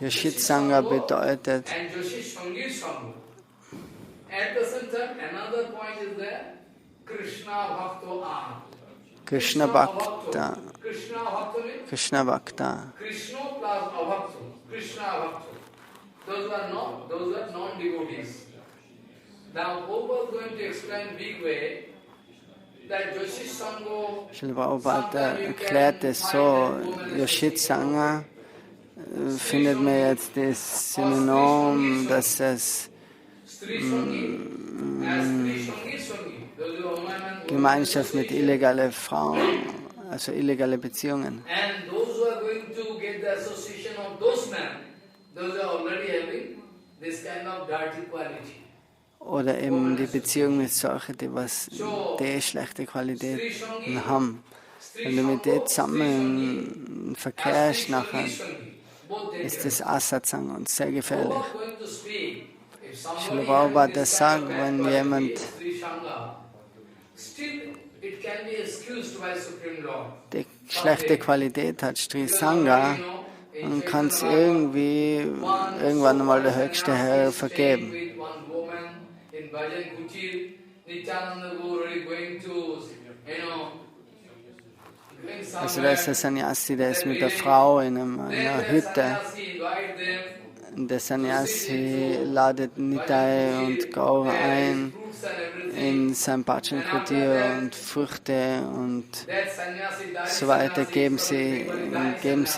Joshit Sangha bedeutet, and Joshi Sangha Sangha. At the same time, another point is that Krishna Bhakto Am. Krishna Bhakta. Krishna Bhakta means Krishna Bhakta. Krishna plus Abhakto. Krishna Bhakto. Those are non-devotees. Now, Prabhupada is going to explain big way that Joshi Sangha. Srila Prabhupada erklärt es so, Joshit Sangha findet man jetzt das Synonym, dass es Gemeinschaft mit illegalen Frauen, also illegale Beziehungen. And those who are going to get the association of those men, those are already having this kind of dirty quality. Oder eben die Beziehung mit solchen, die was die schlechte Qualitäten haben. Wenn du mit denen zusammen verkehrst nachher, ist das Asat-Sangha und sehr gefährlich. Srila Prabhupada sagt, wenn jemand die schlechte Qualität hat, Sri Sangha, dann kann es irgendwann einmal der höchste Herr vergeben. Also da ist der Sannyasi, der ist mit der Frau in einer Hütte. Der Sannyasi ladet Nitai und Gaur ein in sein Bhajan-Kutir und Früchte und so weiter geben sie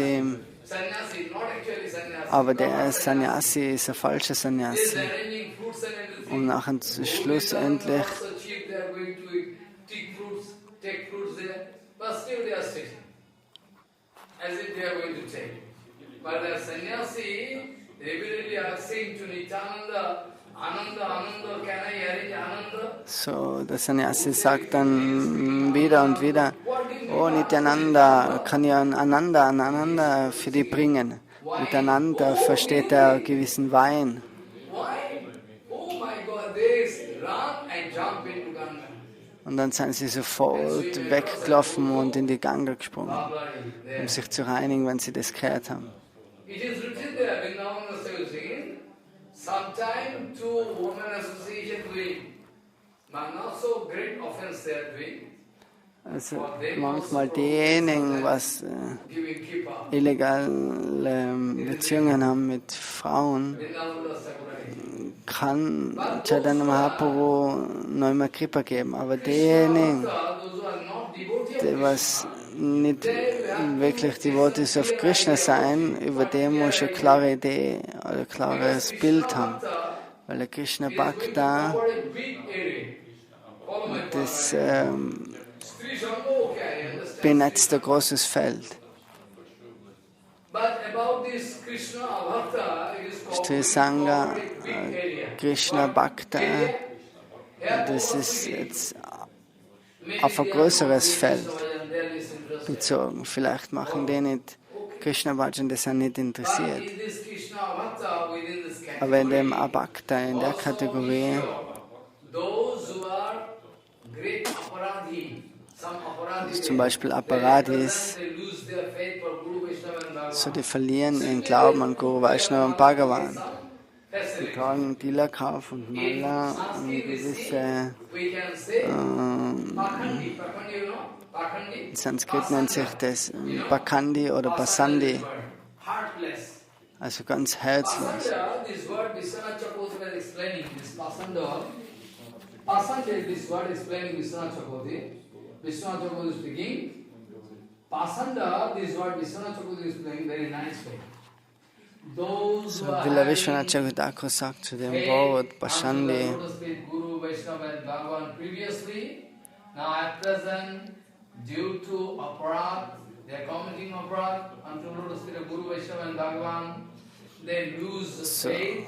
ihm. Aber der Sannyasi ist ein falscher Sannyasi. Und nachher schlussendlich so, der Sannyasi sagt dann wieder und wieder, oh Nityananda, kann ja aneinander für die bringen. Miteinander versteht er einen gewissen Wein. Und dann sind sie sofort weggelaufen und in die Ganga gesprungen, um sich zu reinigen, wenn sie das gehört haben. Also manchmal diejenigen, was illegale Beziehungen haben mit Frauen, kann Chaitanya Mahaprabhu noch immer Kripa geben. Aber diejenigen, die was nicht wirklich Devotees auf Krishna sein, über die muss eine klare Idee oder ein klares Bild haben. Weil der Krishna Bhakta, das benetzt ein großes Feld. Sri Sangha, Krishna Bhakta, das ist jetzt auf ein größeres Feld bezogen. Vielleicht machen die nicht Krishna Bhajan, die sind nicht interessiert. Aber in dem Abhakta, in der Kategorie, zum Beispiel Aparadhis, so die verlieren ihren Glauben an Guru Vaishnava und Bhagavan. Die tragen Tilak auf und Mala und gewisse in Sanskrit nennt sich das Bakandi oder Basandi, also ganz herzlos. So Vila Vishwanath Chakravarti sagt zu dem Wort Bashandi, Guru Vaishnava and Bhagavan previously. Now at present, due to aparat, they are committing aparat until lotus feet of Guru Vaishnava and Bhagavan. They lose faith.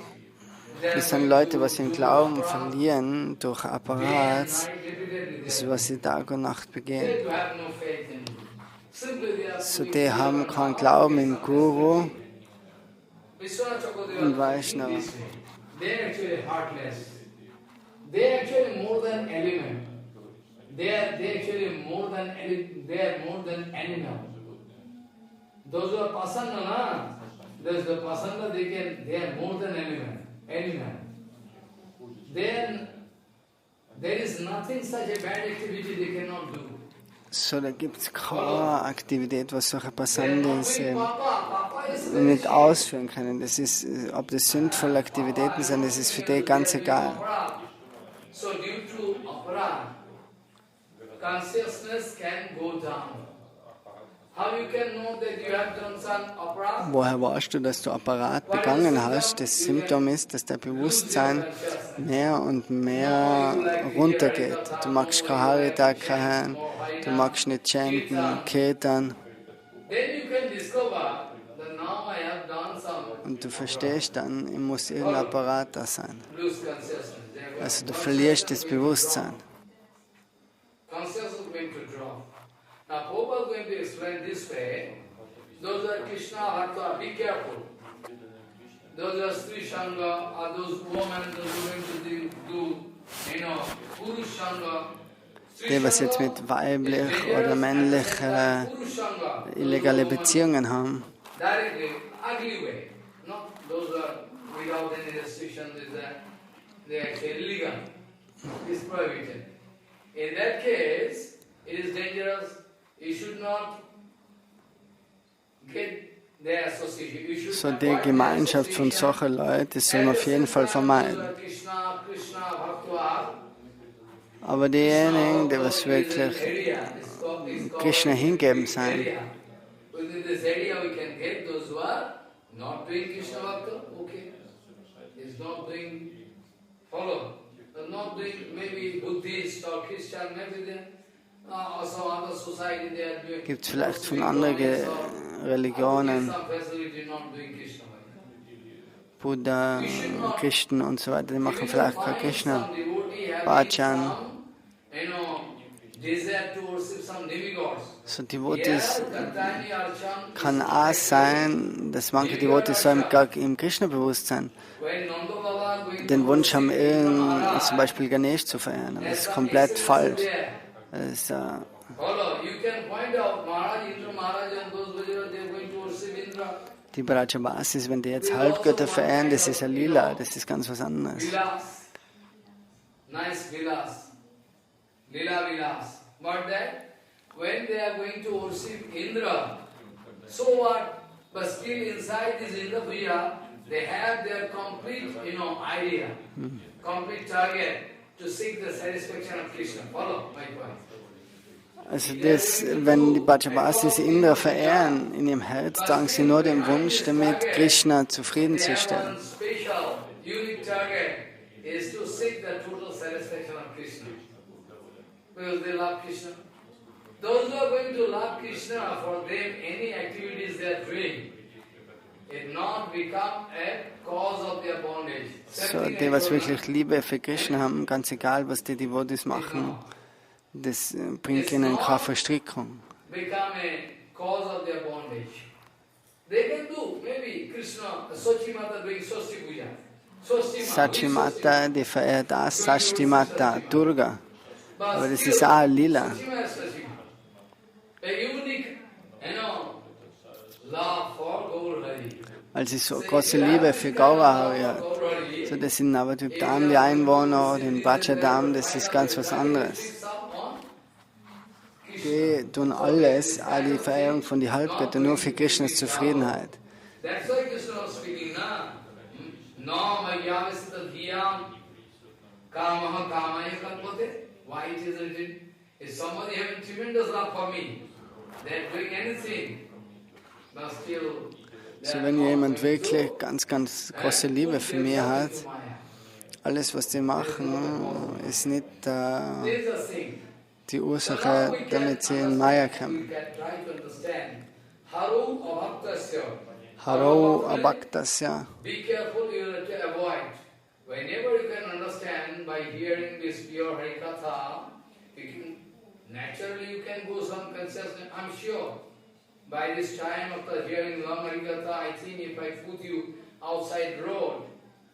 Das sind Leute, was ihren Glauben verlieren durch Apparat, das ist, was sie Tag und Nacht begehen. So, die haben keinen Glauben im Guru und Vaishnava. They are actually heartless. They are actually more than element. They are more than animal. Those who are pasanda, those who are pasanda, they are more than animal. Then there is nothing such a bad activity they cannot do. So, da gibt es keine Aktivität, was solche Pasandis nicht ausführen können. Das ist, ob das sinnvolle Aktivitäten sind, das ist für die ganz egal. So due to aparat, consciousness can go down. How you can know that you have done some aparat? Woher weißt du, dass du Apparat begangen hast? Das Symptom ist, dass dein Bewusstsein mehr und mehr runtergeht. Du magst keine Haritaka hören, du magst nicht chanten, Kirtan. Und du verstehst dann, ich muss irgendein Apparat da sein. Also du verlierst das Bewusstsein. Now, Prabhupada is going to explain this way. Those are Krishna Bhakta, be careful. Those are Sri Sangha, are those women, those who are going to do, Purush Sangha. Die, was jetzt mit weiblich oder männlich illegale Beziehungen haben. Directly, ugly way. Not those are without any restriction, they are actually illegal. It is prohibited. In that case, it is dangerous. You should not get their association. So die Gemeinschaft von solchen Leuten, das soll man auf jeden Fall vermeiden. Aber diejenigen, die was wirklich Krishna hingeben sein, gibt es vielleicht von anderen Religionen, Buddha, Christen und so weiter, die machen vielleicht kein Krishna, Bhajan. So Devotees kann auch sein, dass manche Devotees so im Krishna-Bewusstsein den Wunsch haben, zum Beispiel Ganesh zu verehren. Aber das ist komplett falsch. Das ist, die Brajavasis, wenn die jetzt Halbgötter verehren, das ist ein Lila, das ist ganz was anderes. Nice villas, Lila villas. But that, when they are going to worship Indra, so what? But still inside this Indra Puja, they have their complete, idea, complete target to seek the satisfaction of Krishna. Follow my point. Also das, wenn die Brajavasis Indra verehren, in ihrem Herz tragen sie nur den Wunsch damit, Krishna zufriedenzustellen. Is to seek the total satisfaction of Krishna. Because they love Krishna. Those who are going to love Krishna, for them any activities they are doing, it not become a cause of their bondage. So, die, was wirklich Liebe für Krishna haben, ganz egal, was die Devotees machen, das bringt ihnen keine Verstrickung. Become a cause of their bondage. They can do, maybe Krishna, Sochi Mata doing Sosti Puja. Sachimata, die verehrt auch Sashtimata, Durga. Aber das ist auch Lila. Weil sie so große Liebe für Gaurahari hat. So, das sind aber die Dam, die Einwohner, den Bachadam, das ist ganz was anderes. Die tun alles, auch die Verehrung von den Halbgöttern, nur für Krishnas Zufriedenheit. Why it is written? If somebody having tremendous love for me, they are doing anything, but still. So, wenn jemand wirklich ganz, ganz große Liebe für mich hat, alles, was die machen, ist nicht die Ursache, damit sie in Maya kommen. Haro abhaktasya. Be careful, you have to avoid. Whenever you can understand by hearing this pure Harikatha, naturally you can go some consciousness. I'm sure by this time after hearing long Harikatha, I think if I put you outside road,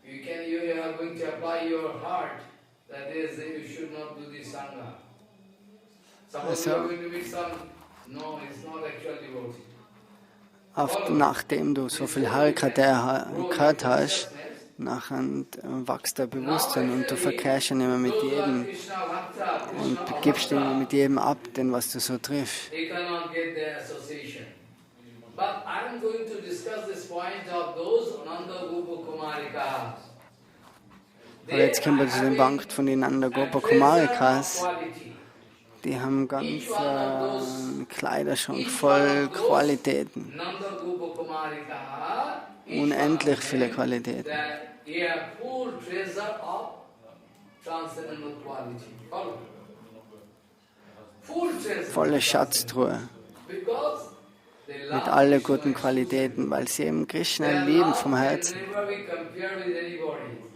you are going to apply your heart. That is, you should not do this Sangha. Suppose you are going to meet some, no, it's not actual devotee. Oft nachdem du so viel Harikatha gehört hast, nachher wächst der Bewusstsein und du verkehrst ja nicht mehr mit jedem und gibst immer mit jedem ab, den was du so triffst. Aber jetzt kommen wir zu dem Punkt von den Nanda Gopa Kumarikas. Die haben ganz Kleiderschrank voll Qualitäten. Unendlich viele Qualitäten. Volle Schatztruhe. Mit allen guten Qualitäten, weil sie eben Krishna lieben vom Herzen.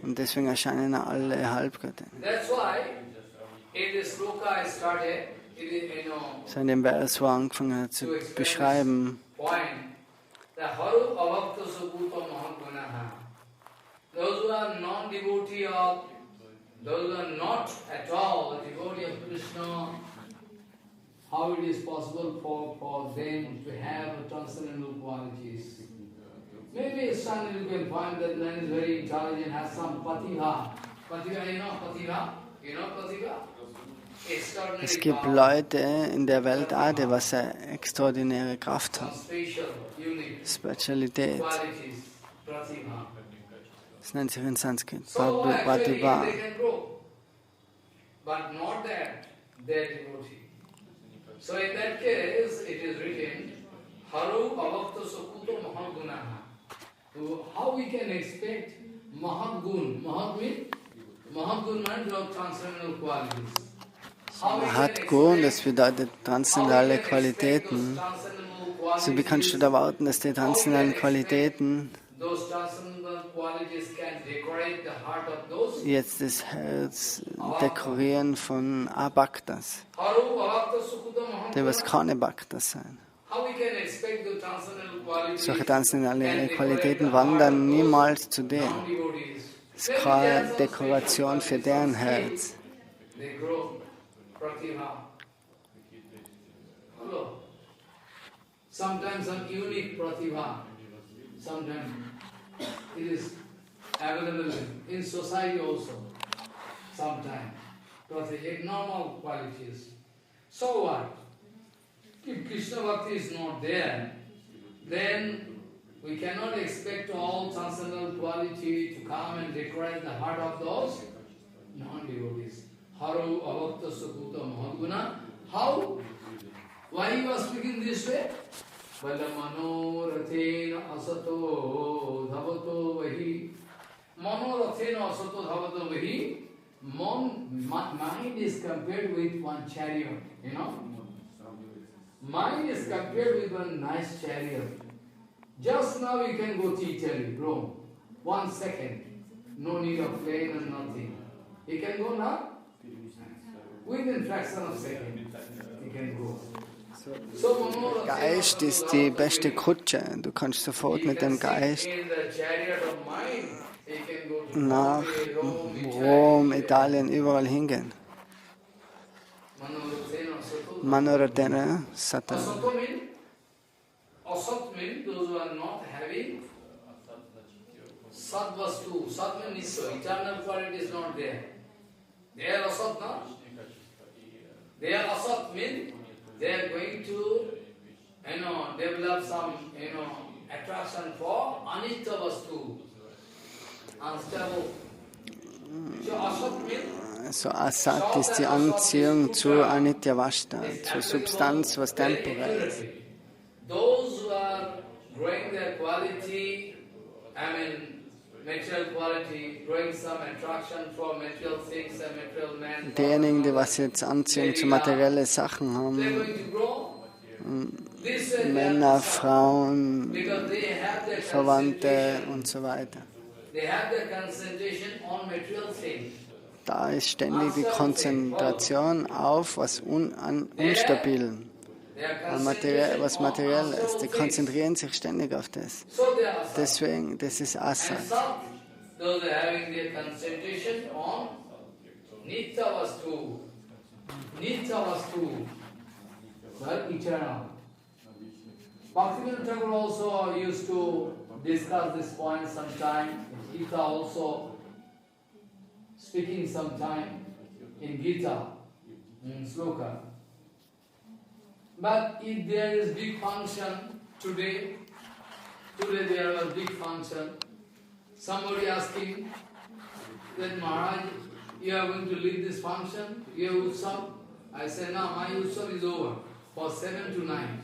Und deswegen erscheinen alle Halbgötter. So in dem Vers, wo er angefangen hat zu beschreiben, those who are non-devotee of, those who are not at all a devotee of Krishna, how it is possible for them to have transcendental qualities. Maybe suddenly you can find that man is very intelligent, has some pativa. Pativa, you know pativa? You know pativa? Es gibt Leute in der Welt auch, die was eine extraordinäre Kraft haben. Spezialität. Das nennt sich in Sanskrit Pratibha. So in that case, it is written, Haru avakta sakuto mahagunaha. How we can expect mahagun? Mahagun means of transcendental qualities. Mahatgun, das bedeutet transzendentale Qualitäten. So wie kannst du da erwarten, dass die transzendentalen Qualitäten jetzt das Herz dekorieren von Abhaktas, die was keine Bhaktas sein. Solche transzendentale Qualitäten wandern niemals zu denen. Es ist keine Dekoration für deren Herz. Sometimes some unique pratibha, sometimes it is available in society also, sometimes abnormal qualities. So what? If Krishna Bhakti is not there, then we cannot expect all transcendental quality to come and decorate the heart of those non-devotees. Haru avakta sukuta mahaguna. How? Why you are speaking this way? Mano rathena asato dhavato vahi. Mano rathena asato dhavato vahi. Mind is compared with one chariot, you know. Mind is compared with one nice chariot. Just now you can go to Italy, Rome. 1 second. No need of plane and nothing. You can go now? Within fraction of a second, you can go. Geist ist die beste Kutsche. Du kannst sofort mit dem Geist nach Rom, Italien, überall hingehen. Manoratena Sata. Asat means those who are not having Sat Vastu. Sat means Nisya. Eternal quality is not there. They are Asat now. They are Asat means they are going to, develop some, attraction for Anitya Vastu. Unstable. So Asat means So Asat ist die Anziehung zu Anitya Vashta, zur Substanz, was temporär ist. Those who are growing their quality, Diejenigen, die was jetzt Anziehung zu materiellen Sachen haben, Männer, Frauen, Verwandte und so weiter. Da ist ständig die Konzentration auf was unstabil, was materiell ist. Die konzentrieren sich ständig auf das. Deswegen, das ist Asat. Bhaktivinoda Thakur also used to discuss this point sometime. Gita also speaking sometime in Gita, in Sloka. But if there is big function today there was big function. Somebody asking that Maharaj, you are going to lead this function, your Utsav? I said, no, my Utsav is over for 7 to 9.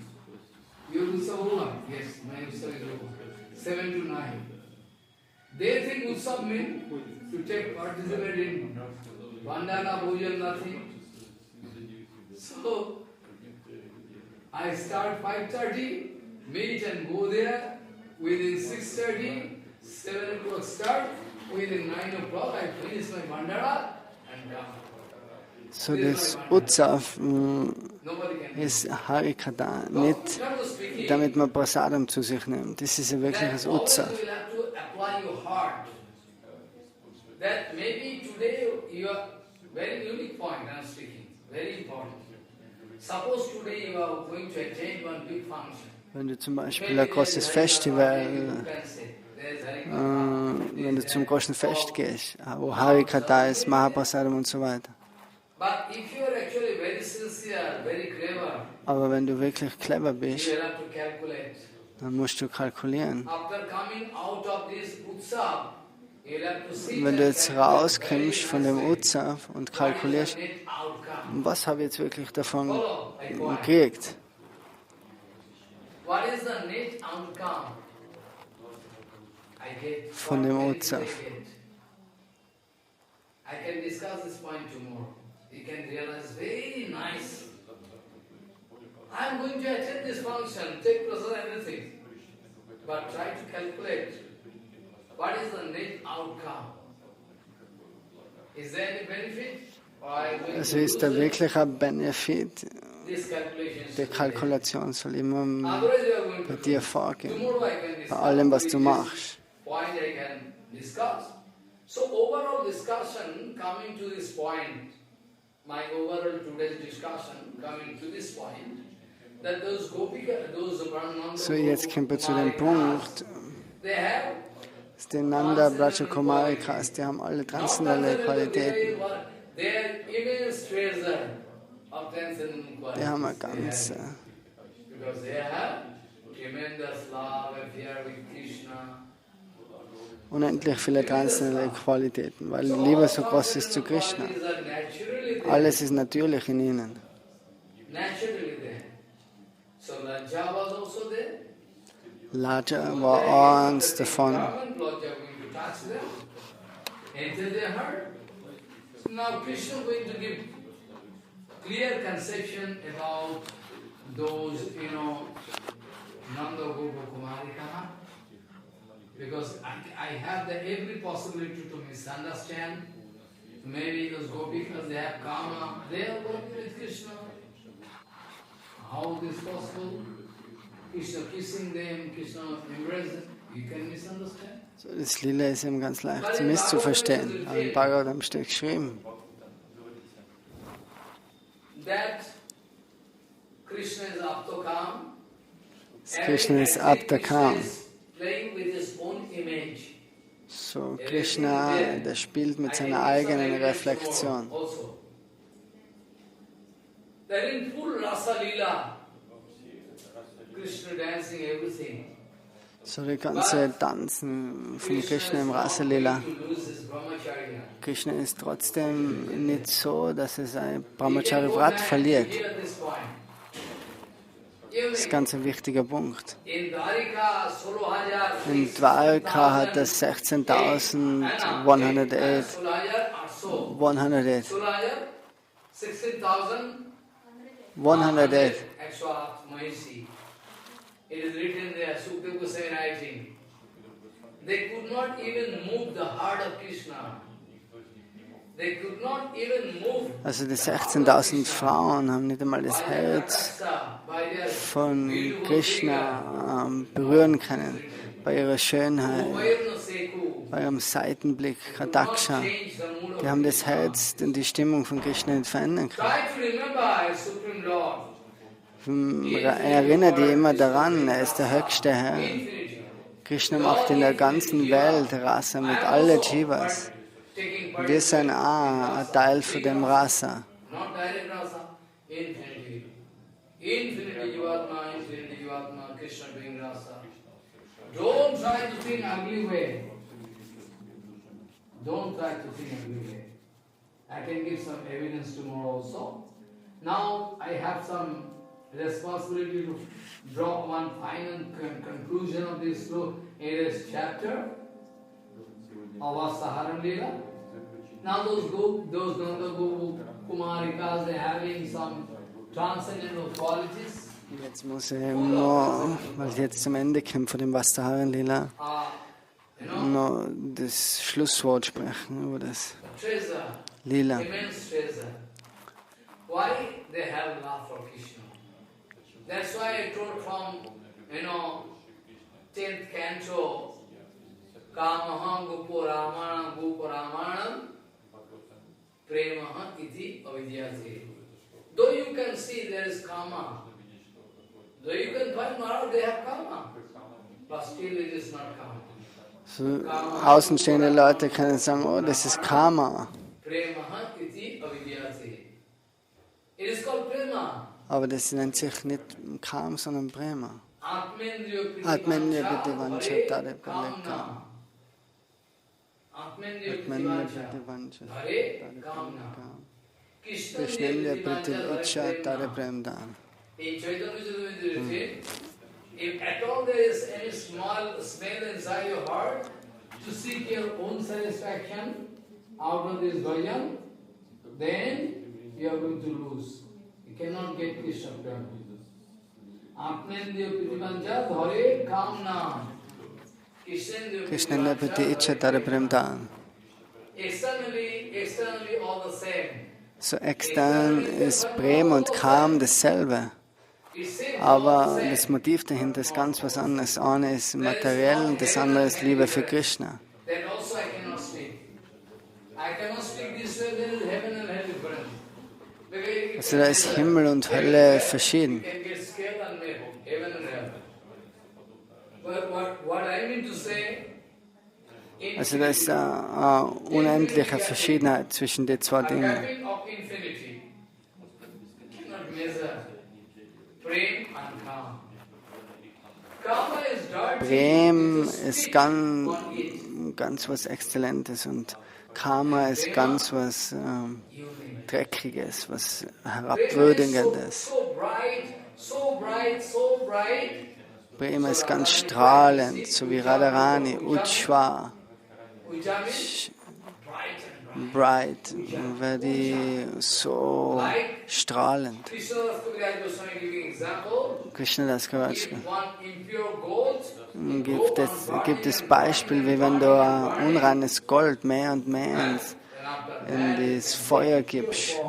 Your Utsav over? Yes, my Utsav is over. 7 to 9. They think Utsav means to take participate in Vandana, Bhojan, nothing. So, I start 5:30, meet and go there. Within 6:30, 7 o'clock start. Within 9 o'clock, I finish my Vandana and come. So das Utsav ist Harikata, nicht damit man Prasadam zu sich nimmt. Das ist ja wirklich das Utsav. Wenn du zum Beispiel ein großes Festival, wenn du zum großen Fest gehst, wo Harikata ist, Mahaprasadam und so weiter. Aber wenn du wirklich clever bist, dann musst du kalkulieren. Wenn du jetzt rauskommst von dem Utsav und kalkulierst, was habe ich jetzt wirklich davon gekriegt? Von dem Utsav. I can discuss this point tomorrow. You can realize very nice. I am going to attend this function, take prasad, everything. But try to calculate what is the net outcome. Is there any benefit? Also ist da wirklich ein Benefit? Die Kalkulation soll immer bei dir vorgehen, bei allem, was du machst. So overall discussion coming to this point, my overall today's discussion coming to this point, that those Gopika, those Brahmananda, so jetzt kommen wir zu dem Punkt, die Nanda Braja Kumarikas, die haben alle transzendentale Qualitäten. Die haben eine ganze unendlich viele transzendentale Qualitäten, weil die Liebe so groß ist zu Krishna. Alles ist natürlich in ihnen. Laja war eins davon. Now Krishna is going to give clear conception about those, Nanda Gopa Kumarika, because I have every possibility to misunderstand. Maybe those Gopikas, they have karma, they are working with Krishna. How is this possible? Krishna kissing them, Krishna embracing them, you can misunderstand. So, das Lila ist eben ganz leicht misszuverstehen. Aber im Bhagavatam steht geschrieben, Krishna ist Aptakam. So, Krishna, der spielt mit seiner eigenen Reflexion. So die ganze Tanzen von Krishna im Rasa Lila. Krishna ist trotzdem nicht so, dass er sein Brahmachari Vrat verliert. Das ist ein ganz wichtiger Punkt. In Dwarika, 16,000 In Dwarka hat es 16.108. 108. 108. It is written there, Sukta Goswami writing. They could not even move the heart of Krishna. They could not even move. Also die 16.000 Frauen haben nicht einmal das Herz von Krishna berühren können. Bei ihrer Schönheit, bei ihrem Seitenblick, Kadaksha. Die haben das Herz und die Stimmung von Krishna nicht verändern können. Erinnere dich immer daran, er ist der höchste Herr. Krishna macht in der ganzen Welt Rasa mit allen Jivas. Wir sind auch ein Teil von dem Rasa. Don't try to think ugly way. Don't try to think ugly way. I can give some evidence tomorrow also. Now I have some responsibility to draw one final conclusion of this chapter of Vastra Haran Lila. Now those Nanda Gopu Kumarikas, they are having some transcendental qualities. Jetzt muss ich noch, weil ich jetzt zum Ende komme von dem Vastra Haran Lila, noch das Schlusswort sprechen über das Lila. Why they have love for Krishna? That's why I told from, 10th canto, Kamaha Gopuramanam Premaha Iti Avidyate. Though you can see there is Kama, though you can find Maharaj, they have Kama, but still it is not Kama. So, außenstehende Leute können sagen, oh, das ist Karma. Premaha Iti Avidyate. It is called Prema. Aber das nennt sich nicht Kam, sondern Prema. Atmendriya Pritivancha Tare Praleka. Atmendriya Pritivancha Tare Kamna. Krishnendriya Pritivancha Tare Premdan. In Chaitanya Charitamrita, if at all there is any small smell inside your heart to seek your own satisfaction out of this bhajan, then you are going to lose. You cannot get Krishna Prema. Atmendriya Pritivancha Tare Kamna. Krishnendriya Pritivancha Tare Premdan. Externally all the same. So extern ist Prem und Kam dasselbe. Aber das Motiv dahinter ist ganz was anderes. Das eine ist materiell und das andere ist Liebe für Krishna. Also da ist Himmel und Hölle verschieden. Also da ist eine unendliche Verschiedenheit zwischen den zwei Dingen. Prem ist ganz was Exzellentes und Karma ist ganz was Dreckiges, was Herabwürdigendes. Prema ist ganz strahlend, so wie Radharani, Ujjwa, bright, very so strahlend. Krishnadas Kaviraj gibt es Beispiel, wie wenn du ein unreines Gold mehr und mehr in das Feuer gibst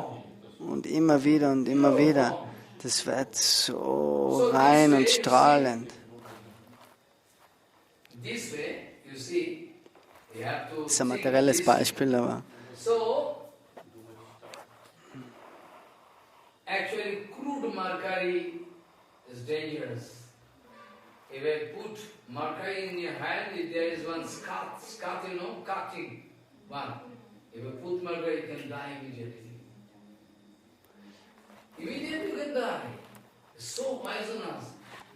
und immer wieder, das wird so rein und strahlend. Das ist ein materielles Beispiel, aber actually crude mercury is dangerous. If I put mercury in your hand, if there is one scut, cutting one. If I put mercury, you can die immediately. Immediately you can die. It's so poisonous.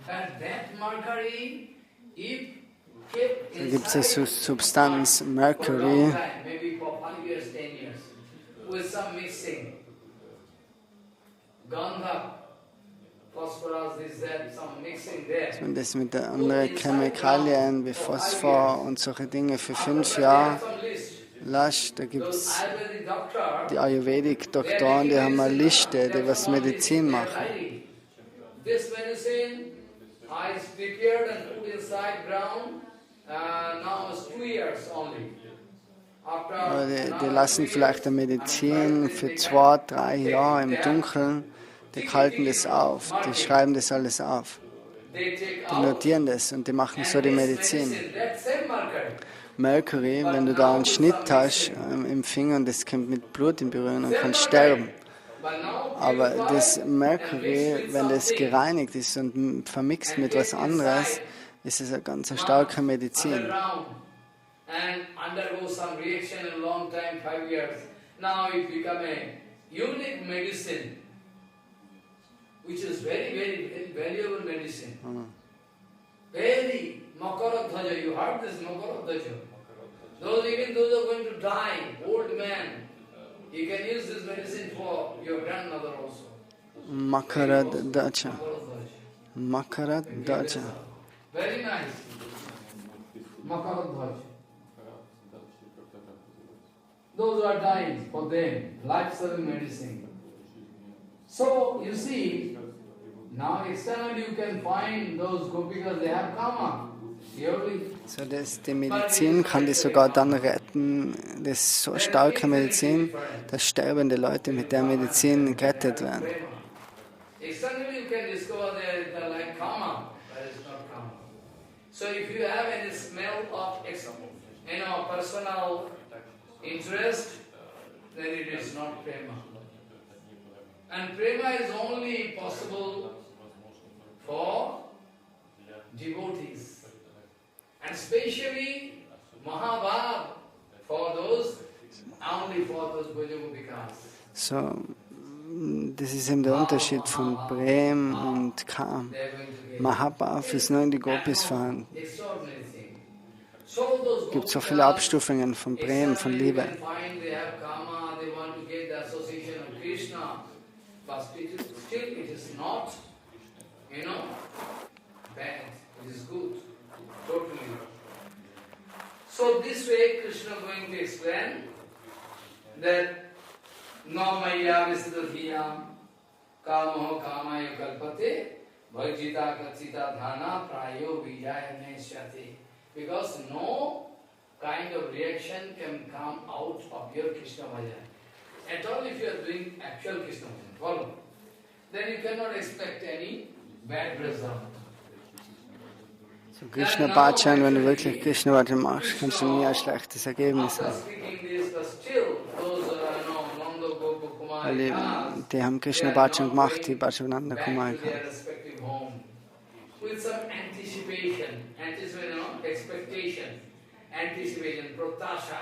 And that mercury, if kept da gibt es inside eine Substanz, for a long Mercury, time, maybe for 5 years, 10 years, with some mixing, Gandha, phosphorus, this, that, some mixing there. wenn wenn das mit anderen Chemikalien wie Phosphor und solche Dinge für 5 Jahre lässt, da gibt es die Ayurvedic-Doktoren, die haben eine Liste, die was Medizin machen. Die lassen vielleicht eine Medizin für 2, 3 Jahre im Dunkeln, die halten das auf, die schreiben das alles auf. Die notieren das und die machen so die Medizin. Mercury, wenn du da einen Schnitt hast im Finger und das kommt mit Blut in Berührung und kann sterben. Aber das Mercury, wenn das gereinigt ist und vermixt mit was anderes, ist es eine ganz starke Medizin. And undergo some reaction in a long time, 5 years. Now it become a unique medicine, which is very, very, very valuable medicine. Very Makaradhaja. You heard this Makaradhaja? Even those who are going to die, old man, you can use this medicine for your grandmother also. Makaradhaja. Makaradhaja. Very nice. Makaradhaja. Those who are dying, for them, life-saving medicine. So, you see, now externally you can find those gopikas, they have karma. So, die Medizin kann die sogar dann retten. Das ist so starke Medizin, dass sterbende Leute mit der Medizin gerettet werden. Externally you can discover they're like karma, but it's not karma. So, if you have any smell of personal interest, then it is not prema. And prema is only possible for devotees. And especially Mahabhav, only for those Bhajagopikas. So, das ist eben der Unterschied von Prem und Kam. Mahabhav ist nur in die Gopis vorhanden. Es gibt so viele Abstufungen von Prem, von Liebe. So this way Krishna is going to explain that no maya visidadhiyam kamo kamaya kalpate bhajita katsita dhana prayo vijaya neshyate. Because no kind of reaction can come out of your Krishna bhajan. At all if you are doing actual Krishna bhajan, follow. Then you cannot expect any bad result. So Krishna Bhajan, wenn du wirklich Krishna Bhajan machst, kannst du nie ein schlechtes Ergebnis haben. Weil die haben Krishna Bhajan gemacht, die Bhajananda Kumar. With some expectation, pratasha.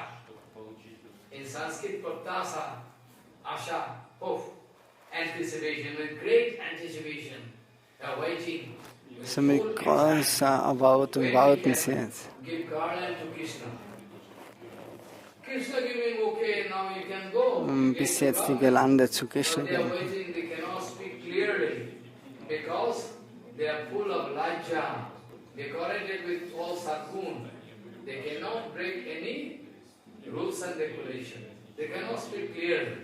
In Sanskrit, pratasha, asha, hope, anticipation, with great anticipation, waiting. So mit großer Erwartung warten sie jetzt. Bis jetzt die Gelande zu Krishna gehen. They are full of lajja, decorated with all sargun. They cannot break any rules and regulations. They cannot speak clearly.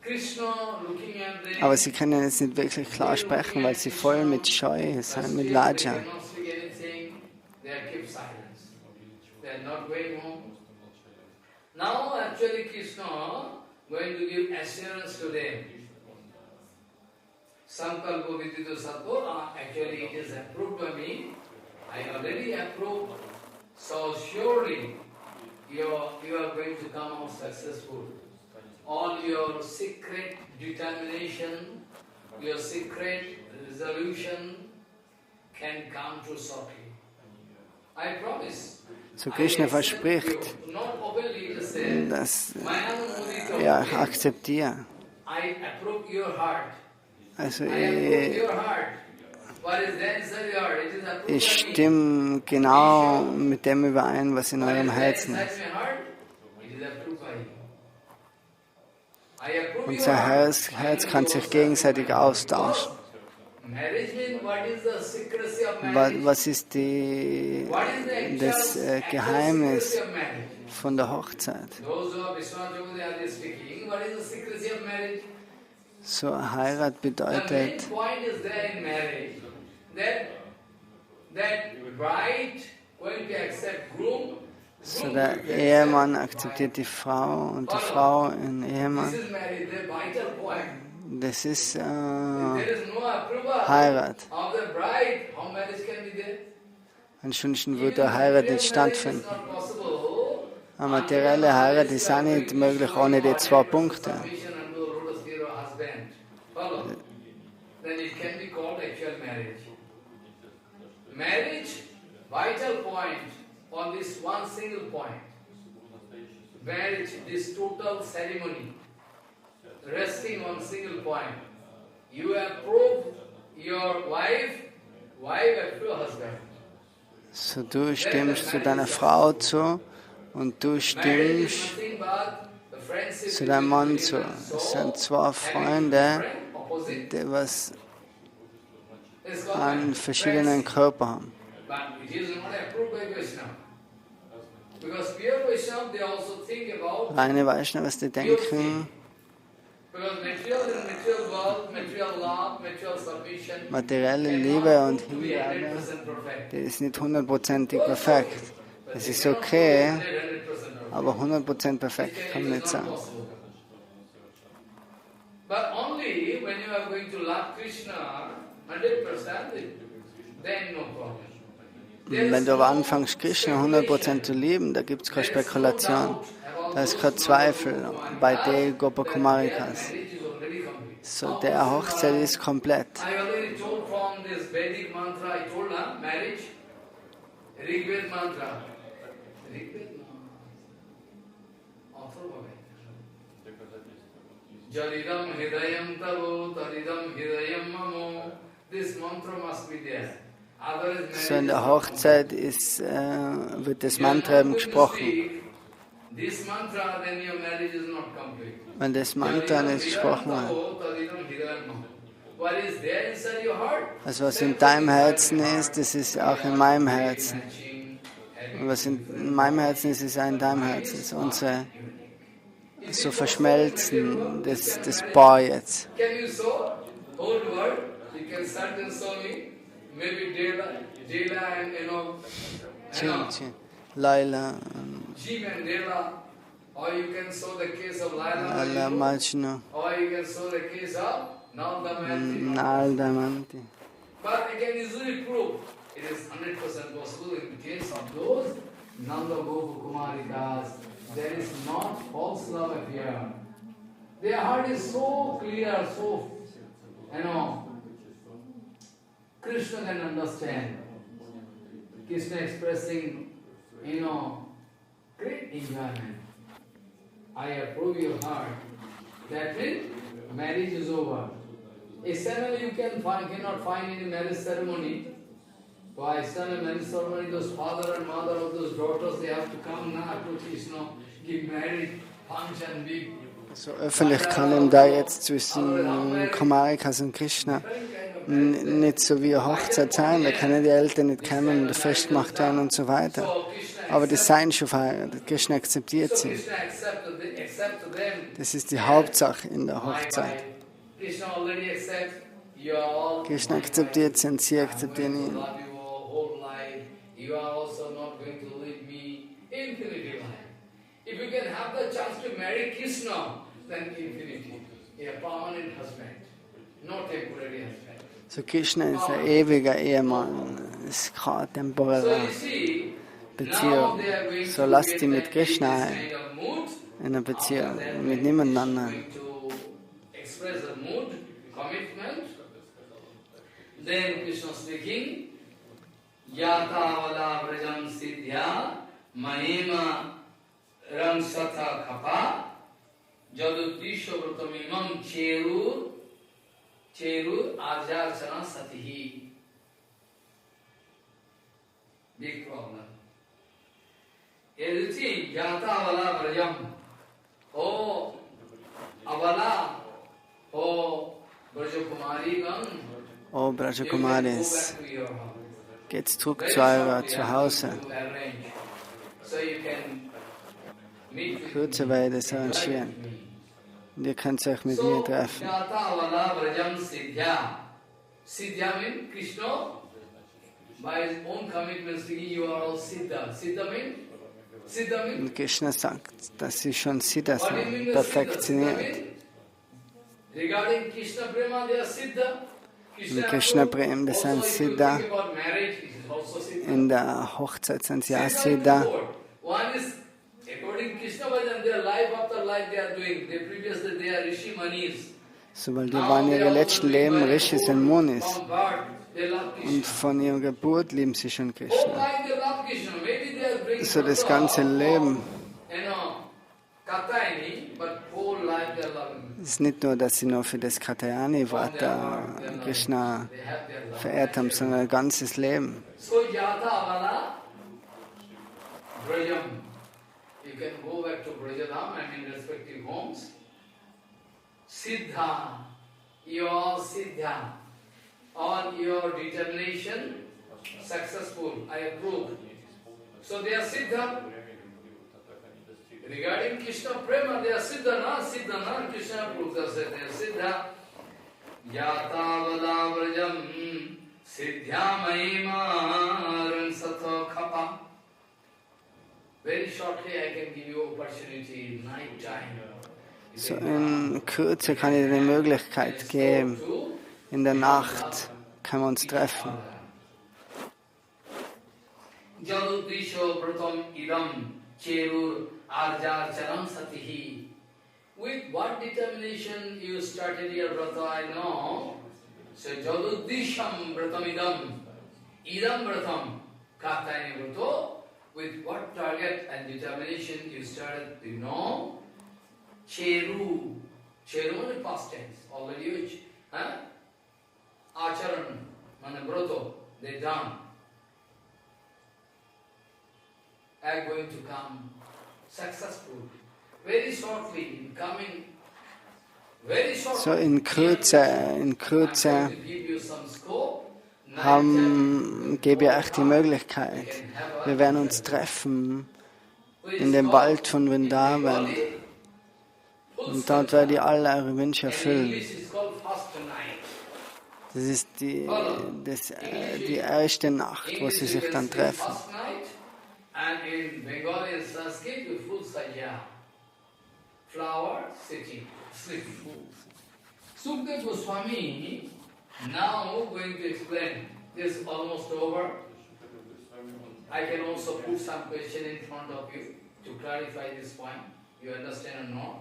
Krishna looking at them. Aber sie können jetzt nicht wirklich klar sprechen, weil sie voll mit Scheu sind, mit Lajja. They cannot speak anything. They are keep silence. They are not going home. Now actually Krishna going to give assurance to them. Sankalpa vidito sattva, actually it is approved by me. I already approved. So surely you are going to come out successful. All your secret determination, your secret resolution can come true shortly. I promise. So Krishna verspricht, dass er akzeptiert. I approve your heart. Also ich stimme genau mit dem überein, was in eurem Herzen ist. Unser Herz kann sich gegenseitig austauschen. Was ist das Geheimnis von der Hochzeit? So, Heirat bedeutet, so der Ehemann akzeptiert die Frau und die Frau den Ehemann. Das ist Heirat. Ansonsten würde eine Heirat nicht stattfinden. Eine materielle Heirat ist auch nicht möglich ohne die zwei Punkte. Marriage, vital point on this one single point. Marriage, this total ceremony, resting on single point. You approve your wife approve husband. So, du stimmst zu deiner Frau zu und du stimmst zu deinem Mann zu. Es sind zwei Freunde, die was einen verschiedenen Körper haben. Reine Vaishnavas, die denken, materielle Liebe und Hingabe, die ist nicht 100%ig perfekt. Es ist okay, aber 100% perfekt kann man nicht sein. But only when you are going to love Krishna 100%, then no problem. Wenn du aber anfängst, Krishna 100% zu lieben, da gibt es keine Spekulation, da ist kein Zweifel bei den Gopakumarikas. So, der Hochzeit ist komplett. I already told from this Vedic mantra, I told her, marriage, Rigved mantra. Rigved Jaridam hidayam tavo, taridam hidayam mamo. This mantra must be there. So, in der Hochzeit wird das Mantra eben gesprochen. Wenn das Mantra nicht gesprochen wird, also was in deinem Herzen ist, das ist auch in meinem Herzen. Und was in meinem Herzen ist, ist auch in deinem Herzen. Das ist unsere so verschmelzen, das Paar jetzt. Maybe Dela and Lila. Jim and Dela, or you can show the case of Lila Majnu. or you can show the case of Naldamanti. Naldamanti. But I can easily prove it is 100% possible in the case of those Nanda Gopa Kumarikas. There is not false love affair. Their heart is so clear, so, Krishna can understand. Krishna expressing, great enjoyment. I approve your heart. That means marriage is over. Externally you cannot find any marriage ceremony. For external marriage ceremony, those father and mother of those daughters, they have to come now to Krishna, give marriage function, big. So öffentlich kann da jetzt zwischen Kumarikas und Krishna nicht so wie eine Hochzeit sein, da können die Eltern nicht kommen und festgemacht werden und so weiter. Aber die seien schon verheiratet, Krishna akzeptiert sie. Das ist die Hauptsache in der Hochzeit. Krishna akzeptiert sie und sie akzeptieren ihn. If you can have the chance to marry Krishna, then infinity, a permanent husband, not temporary husband. So Krishna ist ein ewiger Ehemann, es ist keine temporäre Beziehung. So lasst die mit Krishna ein, in einer Beziehung, mit niemand anderem. Then Krishna speaking, Yata vala vrajam siddhya mahima ramsatha khapa jaduttisha vratamimam cheru ajarchana satihi. Big problem. Everything, Yata vala vrajam. Oh, avala. Oh, Brajakumari gam. Oh, Brajakumaris, geht zurück zu eurer Zuhause. In Kürze werde ich das arrangieren. Und ihr könnt euch mit mir treffen. Und Krishna sagt, dass sie schon Siddha sind, perfektioniert. Und Krishna Prem, das sind Siddha. In der Hochzeit sind sie auch Siddha. So, weil die waren ihre letzten Leben Rishis und Munis. Und von ihrer Geburt lieben sie schon Krishna. So das ganze Leben ist nicht nur, dass sie nur für das Katayani Vrata Krishna verehrt haben, sondern ein ganzes Leben. You can go back to Brajadham and in respective homes. Siddha, your Siddha, all your determination, successful, I approve. So they are Siddha. Regarding Krishna Prema, they are Siddha, na Krishna approves us, they are Siddha. Yata vada vrajam, Siddhya mahima sato khapa. Very shortly I can give you opportunity in night time. So in Kürze kann ich dir die Möglichkeit geben, in der Nacht können wir uns treffen. With what determination you started your vrata, I know. So Jaduddisham vratamidam, idam vratam, katayani vrato. With what target and determination you started, you know? Cheru. Cheru is past tense, already used. Acharan, manabroto, they done. Are going to come successful. Very shortly, coming, very shortly. So in Kürze gebe ich euch die Möglichkeit. Wir werden uns treffen in dem Wald von Vrindavan. Und dort werde ich alle eure Wünsche erfüllen. Das ist die erste Nacht, wo sie sich dann treffen. Now going to explain. This is almost over. I can also put some question in front of you to clarify this point. You understand or not?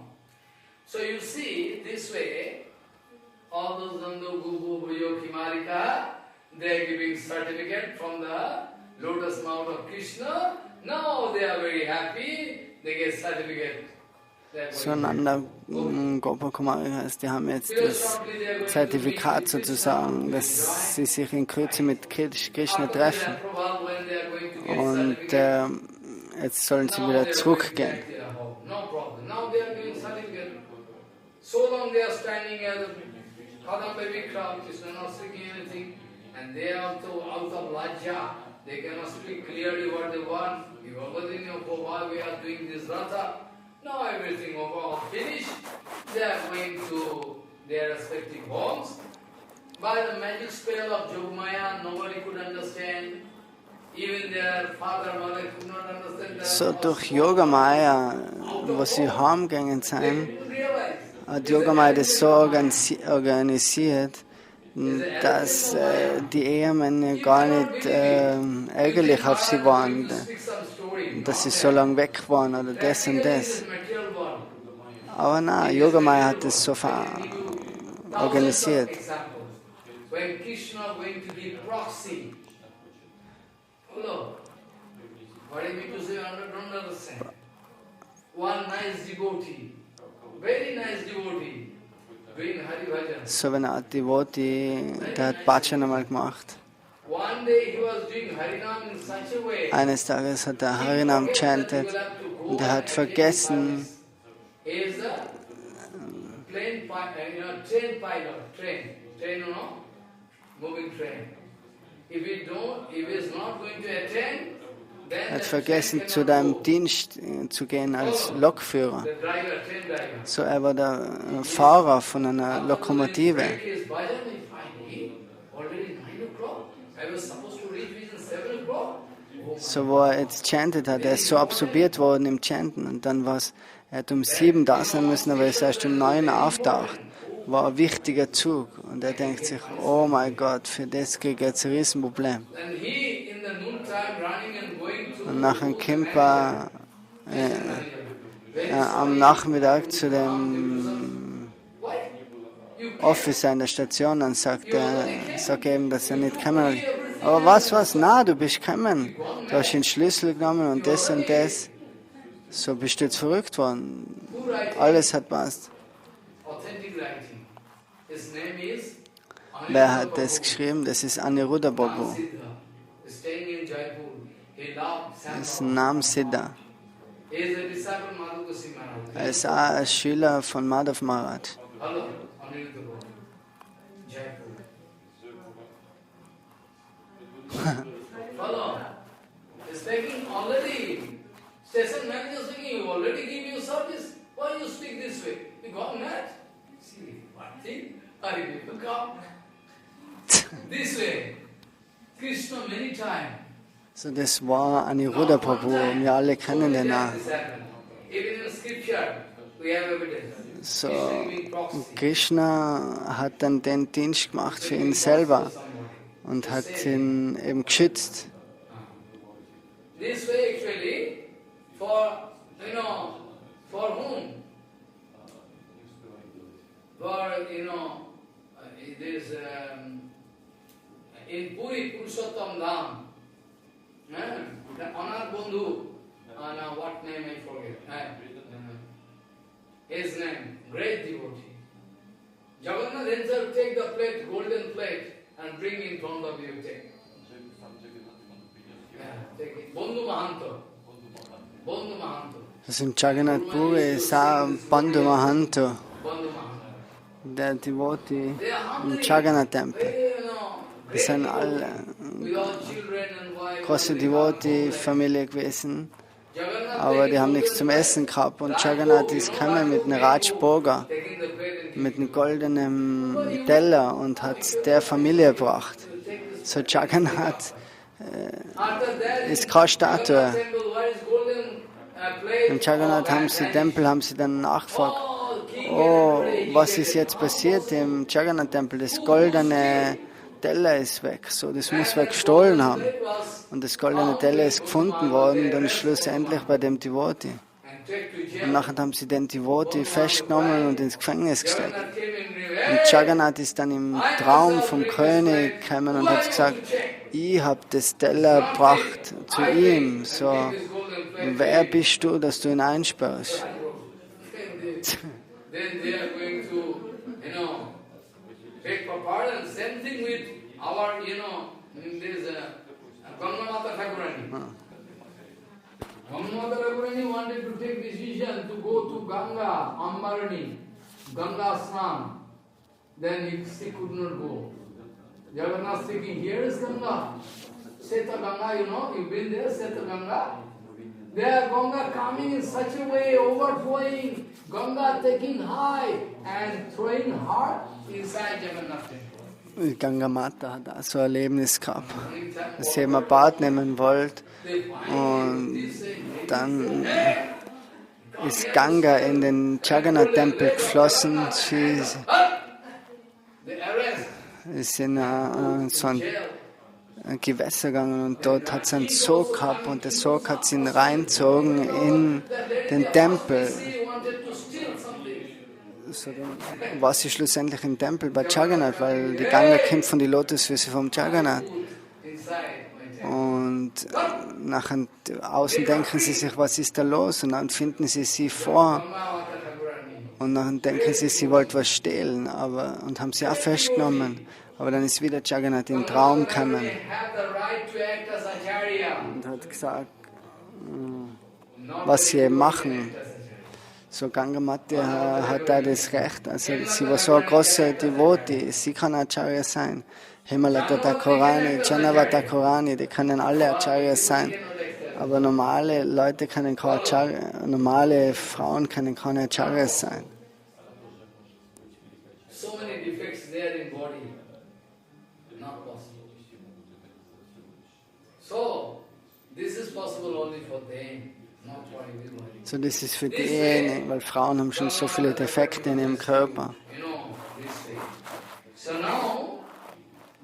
So you see, this way, all those Nando, Gugu, Bhuyo, Kimarika, they are giving certificate from the lotus mouth of Krishna. Now they are very happy, they get certificate. So Nanda Gopakumari heißt, die haben jetzt das Zertifikat sozusagen, dass sie sich in Kürze mit Krishna treffen. Und jetzt sollen sie wieder zurückgehen. Now everything all finished. They are going to their respective homes. By the magic spell of Jogmaya, nobody could understand. Even their father, mother could not understand. So durch Yogamaya, wo sie heimgegangen sind, hat Yogamaya das so organisiert, dass die Ehemänner gar nicht ärgerlich auf sie waren, dass sie so lange weg waren oder das und das. Aber nein, Yogamaya hat das so organisiert. So wenn ein Devotee, der hat Bhajan einmal gemacht. Eines Tages hat er Harinam chantet und er hat vergessen, Er hat vergessen, zu deinem Dienst zu gehen als Lokführer. So, er war der Fahrer von einer Lokomotive. So, wo er jetzt chantet hat, er ist so absorbiert worden im Chanten und dann war es, er hat um 7 da sein müssen, aber er ist erst um 9 auftaucht. War ein wichtiger Zug und er denkt sich, oh mein Gott, für das kriege ich jetzt ein Riesenproblem. Und nachher kommt er am Nachmittag zu dem Officer in der Station und sagt eben, dass er nicht kommen will. Aber was? Na, du bist gekommen. Du hast den Schlüssel genommen und das. So bist du jetzt verrückt worden. Alles hat passt. Wer hat das geschrieben? Das ist Aniruddha Babu. Das ist Nam Siddha. Er ist auch ein Schüler von Madhav Maharaj. Follow. It's taking already. Station manager is speaking, you already give you service. Why you speak this way? You got mad? See, what thing? Are you people come? This way. Krishna many times. So, das war Aniruddha Prabhu, wir alle kennen den auch. So, Krishna hat dann den Dienst gemacht für ihn selber und hat ihn eben geschützt. This way actually, for whom? For, this, in Puri, Purushottam Dham, the Anar Bandhu, what name I forget, his name, great devotee. Jagannath himself take the plate, golden plate, and bring in front of you, take. Take it. Bandhu Mahanto. Bandhu Mahanto. Also im Jagannath Puri ist auch Bandhu Mahanto, der Devotee im Jagannath-Tempel. Das sind alle große Devotee-Familie gewesen, aber die haben nichts zum Essen gehabt. Und Jagannath ist gekommen mit einem Rajboga, mit einem goldenen Teller und hat der Familie gebracht. So Jagannath ist keine Statue. Im Jagannath-Tempel haben sie dann nachgefragt, oh, was ist jetzt passiert im Jagannath-Tempel? Das goldene Teller ist weg, so, das muss wer gestohlen haben. Und das goldene Teller ist gefunden worden, dann schlussendlich bei dem Devotee. Und nachher haben sie den Devotee festgenommen und ins Gefängnis gesteckt. Und Jagannath ist dann im Traum vom König gekommen und hat gesagt, ich habe das Teller gebracht zu ihm. So, wer bist du, dass du ihn einsperrst? Beg for pardon. Same thing with our, this Gangamata Thakurani. Gangamata Thakurani wanted to take decision to go to Ganga, Ambarani, Ganga Snan. Then she could not go. Jagannath thinking, here is Ganga. Seta Ganga, you've been there, Seta Ganga. There Ganga coming in such a way, overflowing, Ganga taking high and throwing hard inside Jagannath temple. Ganga Mata hat auch so ein Erlebnis gehabt, dass sie eben ein Bad nehmen wollte und dann ist Ganga in den Jagannath-Tempel geflossen. Sie ist in so ein Gewässer gegangen und dort hat sie einen Sog gehabt und der Sog hat sie reingezogen in den Tempel. So, dann war sie schlussendlich im Tempel bei Jagannath, weil die Ganga kommt von den Lotusfüßen vom Jagannath. Und nach außen denken sie sich, was ist da los? Und dann finden sie vor. Und dann denken sie wollte was stehlen und haben sie auch festgenommen. Aber dann ist wieder Jagannath in den Traum gekommen und hat gesagt, was sie machen. So Gangamati hat da das Recht, also sie war so eine große Devotee, sie kann Acharya sein. Himalaya Thakurani, Janava Thakurani, die können alle Acharyas sein. Aber normale Leute können keine Acharyas, normale Frauen können keine Acharyas sein. So many defects there in body. Not possible. So, this is possible only for them, not for everybody. So, das ist für diejenigen, weil Frauen haben schon so viele Defekte in ihrem Körper. So now,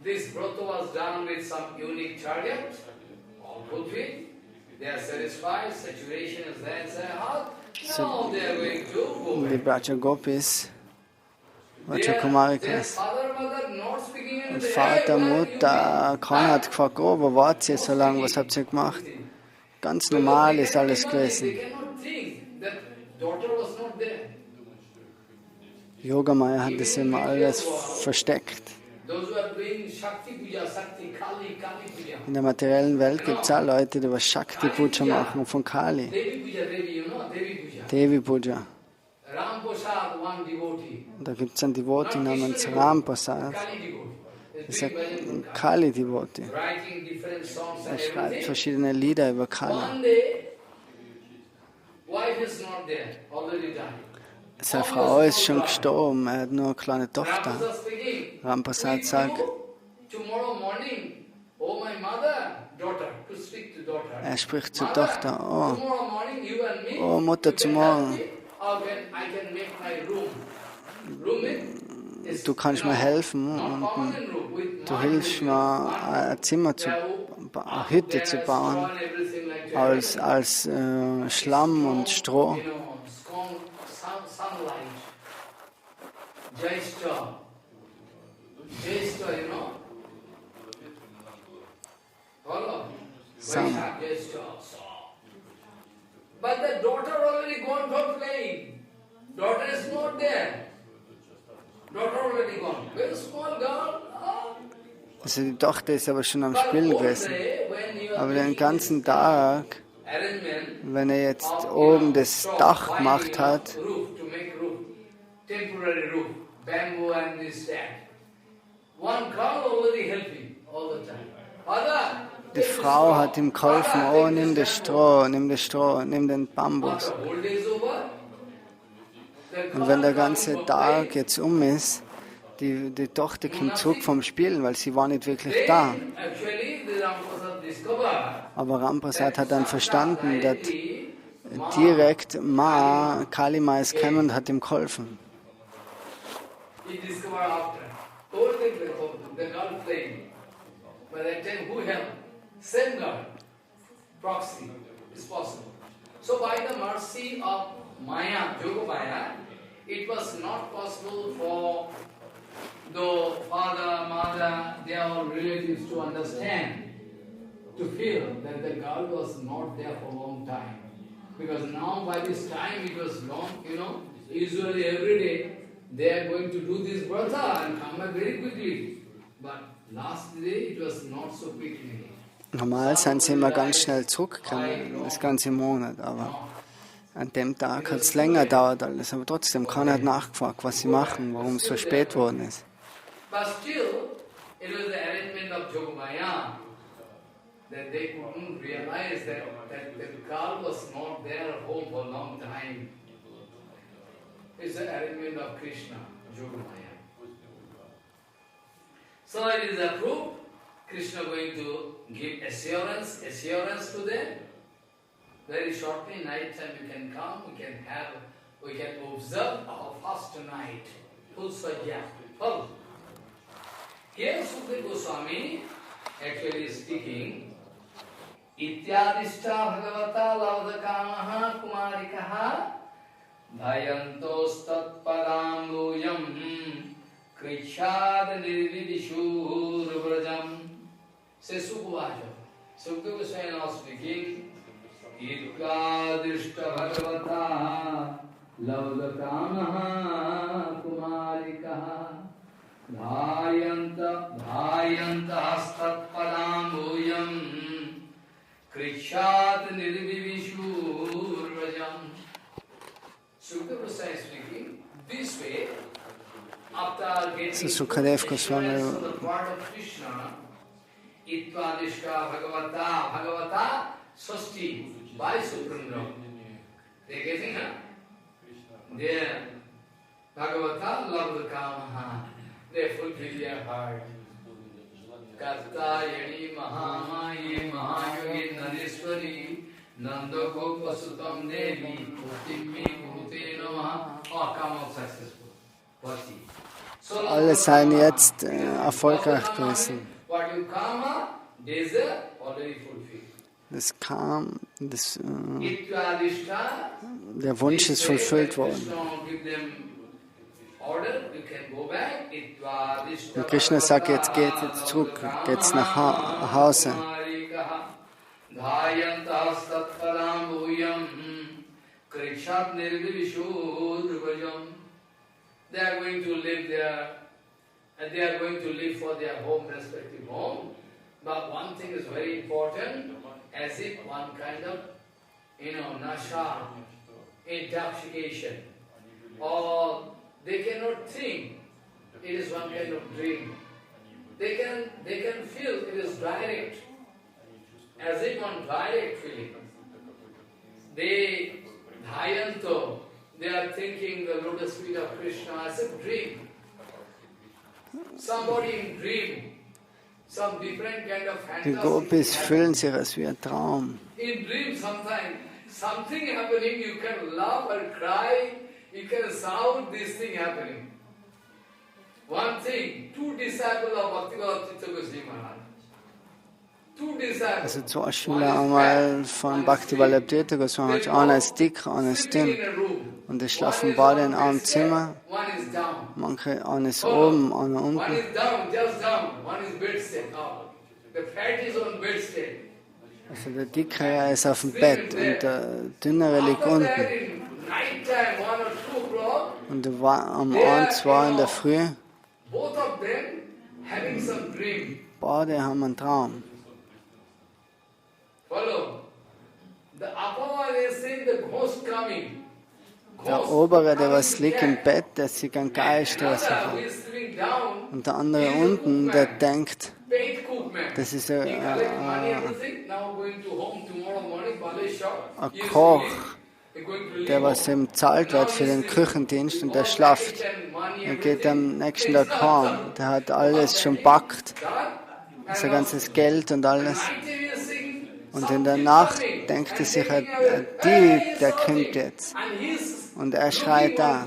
this Vrata was done with some unique chariot, all fulfilled. They are satisfied, saturation is there in their heart. Now they are going to go Die back. Braja Gopis, Braja Kumarikas. Und Vater, Mutter, keiner hat gefragt, oh, wo wart ihr so lange, was habt ihr gemacht? Ganz normal ist alles gewesen. Yogamaya hat das immer alles versteckt. In der materiellen Welt gibt es auch Leute, die was Shakti Puja machen von Kali. Devi Puja. Da gibt es einen Devotee namens Ram Prasad. Das ist ein Kali-Devotee. Er schreibt verschiedene Lieder über Kali. Seine Frau ist schon gestorben, er hat nur eine kleine Tochter. Ram Prasad sagt, er spricht zur Tochter, oh Mutter, zu morgen, du kannst mir helfen und du hilfst mir, ein Zimmer eine Hütte zu bauen, als Schlamm und Stroh. Sama. But the daughter already gone for playing. Daughter is not there. Daughter already gone. Very small girl. Also die Tochter ist aber schon am Spielen gewesen. Aber den ganzen Tag, wenn er jetzt oben das Dach gemacht hat, die Frau hat ihm geholfen, oh, nimm das Stroh, nimm den Bambus. Und wenn der ganze Tag jetzt ist, die Tochter kommt zurück vom Spielen, weil sie war nicht wirklich da. Aber Ram Prasad hat dann verstanden, dass direkt Kali Ma ist gekommen und hat ihm geholfen. Same God, proxy, is possible. So by the mercy of Maya, Yoga Maya, it was not possible for the father, mother, they are all relatives to understand, to feel that the girl was not there for a long time. Because now by this time it was long, usually every day they are going to do this vrata and come back very quickly. But last day it was not so quickly. Normal sind sie immer ganz schnell zurückgekommen, das ganze Monat, aber an dem Tag hat es länger gedauert alles. Aber trotzdem, keiner hat nachgefragt, was sie machen, warum es so spät worden ist. But still, it was the arrangement of Yogamaya that they couldn't realize that the girl was not there at home for a long time. It's the arrangement of Krishna, Yogamaya. So it is approved. Krishna going to give assurance to them. Very shortly, night time you can come, we can observe our first night, full sajja, full. Here Sukadeva Goswami actually is speaking, Ityadishta Bhagavata Lavdakamaha Kumarikaha Dhayantos Tatpadambuyam Krishad Nirvidishur Vrajam. Says Sukadeva. Sukadeva Goswami now speaking, Ityadishta Bhagavata Lavdakamaha Kumarikaha Dhayanta hastat padambuyam Krishat nirvivishur rajam. Sukadeva Goswami speaking this way, after getting So Sukadev Goswami Bhagavata love the kamaha. They fulfill their heart. Katta yani mahamaye mahayogi nariswari nanda gopa sutam devi kutimmi kurute namaha. Oh, come out successful. Bhakti. So alle seien jetzt erfolgreich gewesen. what you kama, desire already fulfilled. Das kam, Ityadishta, der Wunsch ist erfüllt worden. Und Krishna sagt, jetzt geht jetzt zurück, geht's nach Hause. They are going to live there, and they are going to live for their home, respective home. But one thing is very important, as if one kind of, nasha, intoxication, or they cannot think. It is one kind of dream. They can feel it is direct, as if one direct feeling. They dhayanto. They are thinking the lotus feet of Krishna as a dream. Somebody in dream, some different kind of Die fantasy. Gopis fühlen sich als wie ein Traum. In dream sometimes, something happening, you can laugh or cry, you can shout, this thing happening. One thing, two disciples of Bhaktivinoda Tirtha Goswami Maharaj. Also zwei Schüler einmal von Bhaktivinoda Tirtha Goswami Maharaj, einer ist dick, einer ist dünn. Und die schlafen beide in einem Zimmer. Manche, einer ist oben, einer unten. Also der Dickere ist auf dem Bett und der Dünnere liegt unten. Und um 1, 2 in der Früh, beide haben einen Traum. Der Obere, der was liegt im Bett, der sieht einen Geist raus. Und der andere unten, der denkt, das ist ein Koch, der was ihm zahlt wird für den Küchendienst und der schlaft. Er geht am nächsten Tag heim. Der hat alles schon backt, sein ganzes Geld und alles. Und in der Nacht denkt er sich, ein Dieb, der kommt jetzt. Und er schreit da.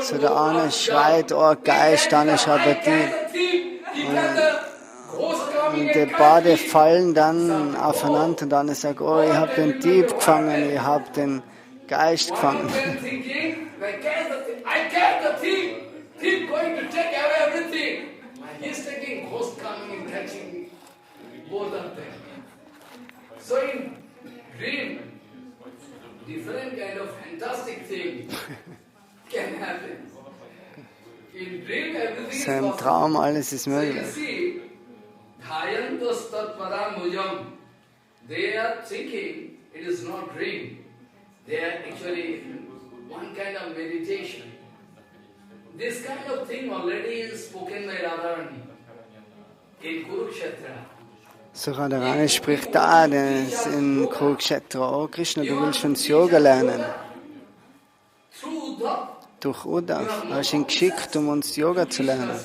So der eine schreit, oh Geist, der andere schreit, der Dieb. Und die beide fallen dann aufeinander und der eine sagt, oh, ich habe den Dieb gefangen, ich habe den Geist gefangen. He's taking ghost coming and catching both of them. So in dream, different kind of fantastic thing can happen. In dream, everything is possible. Im Traum alles ist möglich. They are thinking it is not dream. They are actually one kind of meditation. This kind of thing already is spoken by Radharani in Kurukshetra. So Radharani spricht da in Kurukshetra. Oh Krishna, du willst uns Yoga lernen. Durch Uddhav. Du hast ihn geschickt, um uns Yoga zu lernen.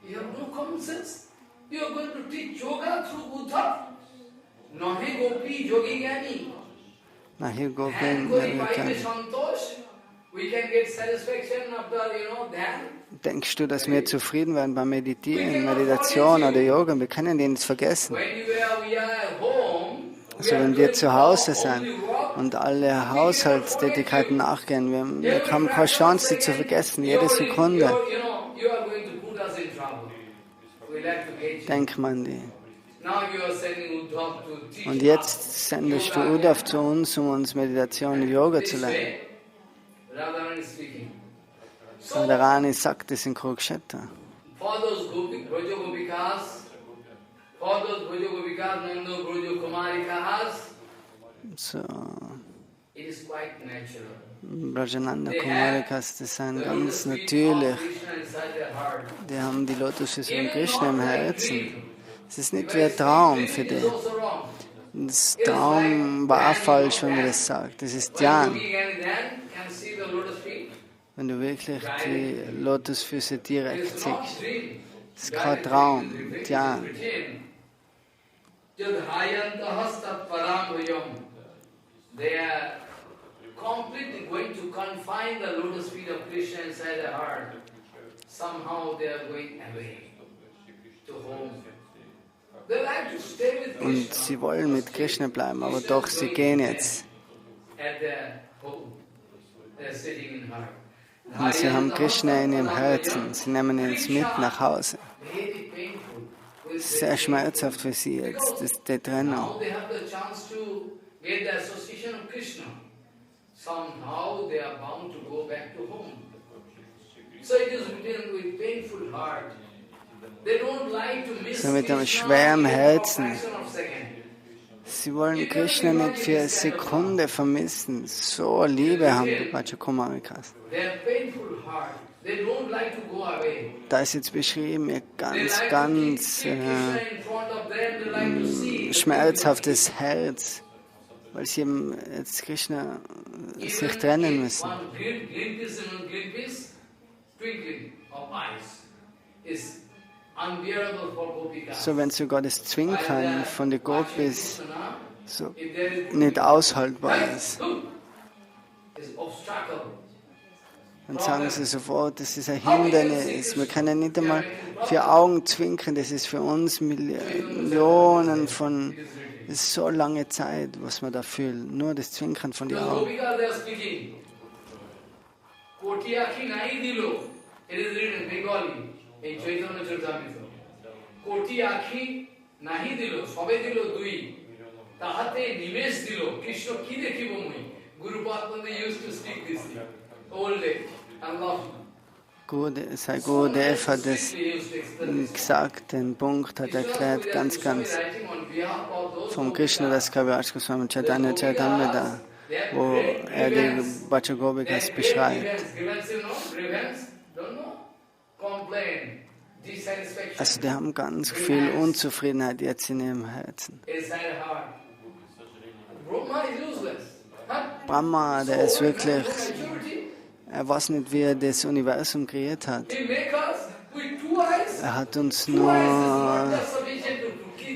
You have no common sense. You are going to teach yoga through Uddhav. Nahi gopi yogi gyani. Nahi gopi we can get satisfaction after, that. Denkst du, dass wir zufrieden werden beim Meditieren, Meditation oder Yoga? Wir können den nicht vergessen. Also wenn wir zu Hause sind und alle Haushaltstätigkeiten nachgehen, wir haben keine Chance, die zu vergessen, jede Sekunde. Denkt man die. Und jetzt sendest du Uddhav zu uns Meditation und Yoga zu lernen. Radharani sagt es in Kurukshetra. So. It is quite natural. Brajananda Kumarikas, das sind ganz natürlich. Die haben die Lotusfüße von Krishna im Herzen. Es ist nicht wie ein Traum für die. Das Traum war falsch, wenn man das sagt. Das ist Dhyan. Wenn du wirklich die Lotusfüße direkt siehst. Das ist kein Traum, Dhyan. They are completely going to confine the lotus feet of Krishna inside their heart. Somehow they are going away to home. They like to stay with Krishna. Und sie wollen mit Krishna bleiben, aber doch, sie gehen jetzt. At their home. They are sitting in heart. Und sie haben Krishna in ihrem Herzen. Sie nehmen ihn jetzt mit nach Hause. Sehr schmerzhaft für sie jetzt, die Trennung. Get the association of Krishna. Somehow they are bound to go back to home. So it is written with painful heart. They don't like to miss So mit einem Krishna schweren even for a Herzen. fraction of a second. Sie wollen Krishna nicht für eine Sekunde vermissen. So Liebe haben die Brajakumarikas. Their painful heart. They don't like to go away. Da ist jetzt beschrieben, ihr They ganz, like ganz to keep Krishna in front of them. They like to see. schmerzhaftes Herz, weil sie eben jetzt Krishna sich trennen müssen. One glimpse, twinkling of eyes is unbearable for Gopikas. So wenn sogar das Zwinkern von den Gopis so If there is nicht aushaltbar ist, is obstacle. dann sagen sie sofort, das ist ein Hindernis. Wir können nicht einmal für Augen zwinkern, das ist für uns Millionen von, das ist so lange Zeit, was wir da fühlen. Nur das Zwinkern von den The Augen. Gopikas they are speaking. Koti akhi nahi dilo. It is written in Bengali in Chaitanya Charitamrita. Koti akhi nahi dilo. Sobe dilo dui. Tahate nimesh dilo. Krishna ki dekhibo mui. Guru Padma they used to speak this thing. Old day. And love. Sai Gurudev hat das gesagt, den Punkt hat erklärt, ganz vom Krishna das Kaviraj Goswami Chaitanya Charitamrita, wo er die Brajagopikas beschreibt. Also die haben ganz viel Unzufriedenheit jetzt in ihrem Herzen. Brahma, der ist wirklich, er weiß nicht, wie er das Universum kreiert hat. Er hat uns nur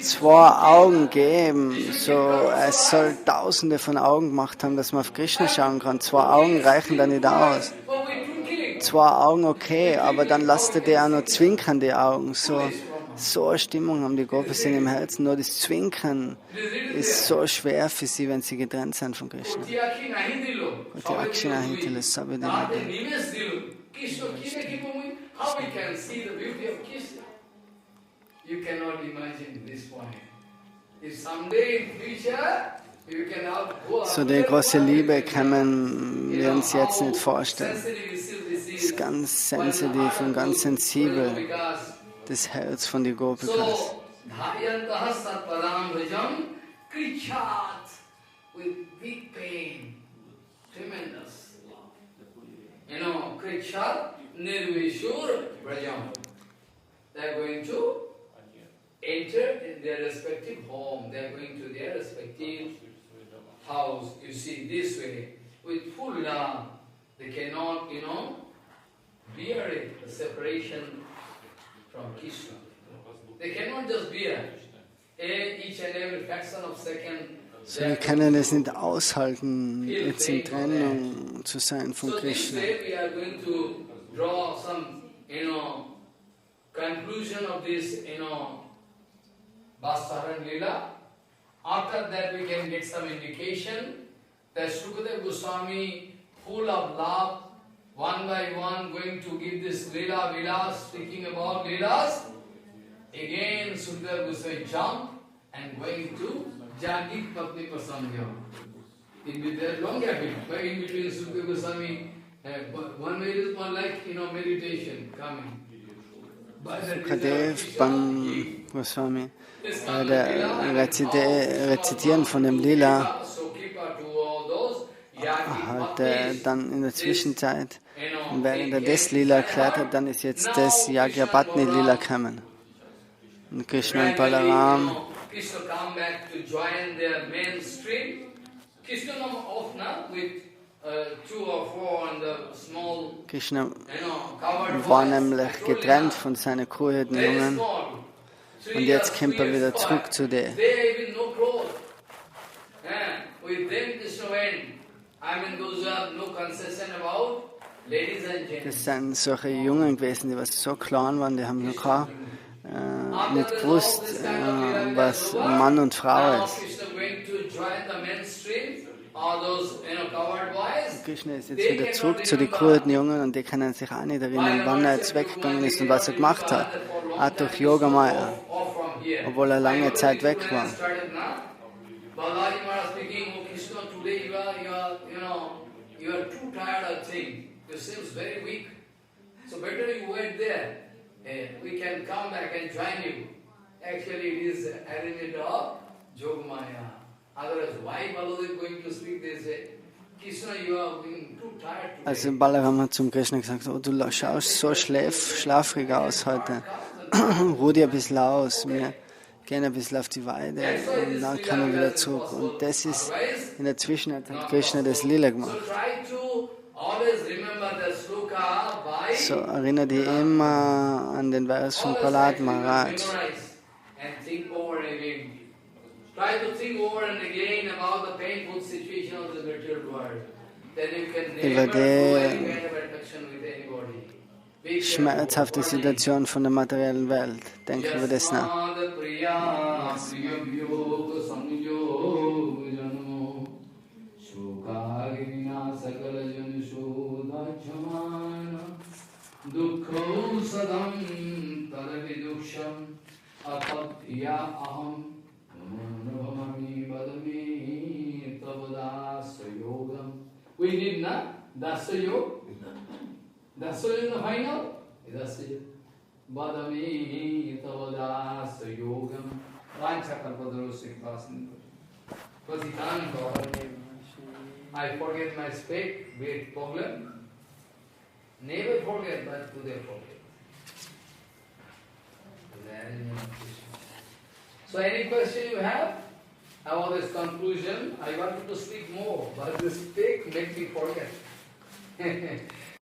2 Augen gegeben. So, es soll Tausende von Augen gemacht haben, dass man auf Krishna schauen kann. 2 Augen reichen da nicht aus. 2 Augen okay, aber dann lasst er dir auch noch zwinkern, die Augen. So eine Stimmung haben die Gopis in ihrem Herzen. Nur das Zwinkern ist so schwer für sie, wenn sie getrennt sind von Krishna. So die große Liebe können wir uns jetzt nicht vorstellen. Es ist ganz sensitiv und ganz sensibel. Das Herz von den Gopikas. With big pain, tremendous. You know, Krichat, Nirvishur, Brajam. They are going to enter in their respective home. They are going to their respective house. You see, this way, with full love. They cannot, bear it, the separation from Krishna. They cannot just bear each and every fraction of second. So, wir können es nicht aushalten, jetzt in Trennung zu sein von Krishna. So we are going to draw some, conclusion of this, Vastra Haran Lila. After that we can get some indication that Sukadeva Goswami, full of love, one by one going to give this Lila Vilas, speaking about Lilas. Again Sukadeva Goswami jump and going to Jagit Patni Prasangyam. It will be there long gap, but in between Sukadeva Goswami, 1 minute is more like, meditation coming. Sukadev beim Goswami, der Rezitieren von dem Lila, hat dann in der Zwischenzeit, während er das Lila erklärt hat, dann ist jetzt das Yagyapatni Lila gekommen. Und Krishna und Balaram Krishna war nämlich getrennt von seinen Kuhhirtenjungen und jetzt kommt er wieder zurück zu denen. Das sind solche Jungen gewesen, die so klein waren, die haben noch nicht gewusst, was Mann und Frau ist. Krishna ist jetzt wieder zurück zu den Kurdenjungen und die können sich auch nicht erinnern, wann er jetzt weggegangen ist und was er gemacht hat. Auch durch Yoga Maya, obwohl er lange Zeit weg war. We can come back and join you. Actually, it is arrangement of Yogamaya. Otherwise, why Baladev going to speak? They say, Krishna, you are being too tired today. Also Balaram hat zum Krishna gesagt, oh, du schaust so schlafrig aus heute. Ruh dir ein bisschen aus. Wir gehen ein bisschen auf die Weide und dann kommen wir wieder zurück. Und das ist, in der Zwischenzeit hat Krishna das Lila gemacht. So erinnere dich immer an den Vers von Prahlad Maharaj. Über die schmerzhafte Situation von der materiellen Welt. Denke über das nach. Dukkho sadam taraviduksham apatya aham navamami badami tavadasa yogam. We need na dasa yoga. Dasa yoga in the final. Dasa yoga. Badami tavadasa yogam. Vancha kalpadrosi klasin. Because he can't go. I forget my speak, big problem. Never forget, but today forget. So any question you have about this conclusion? I wanted to speak more, but this speak make me forget.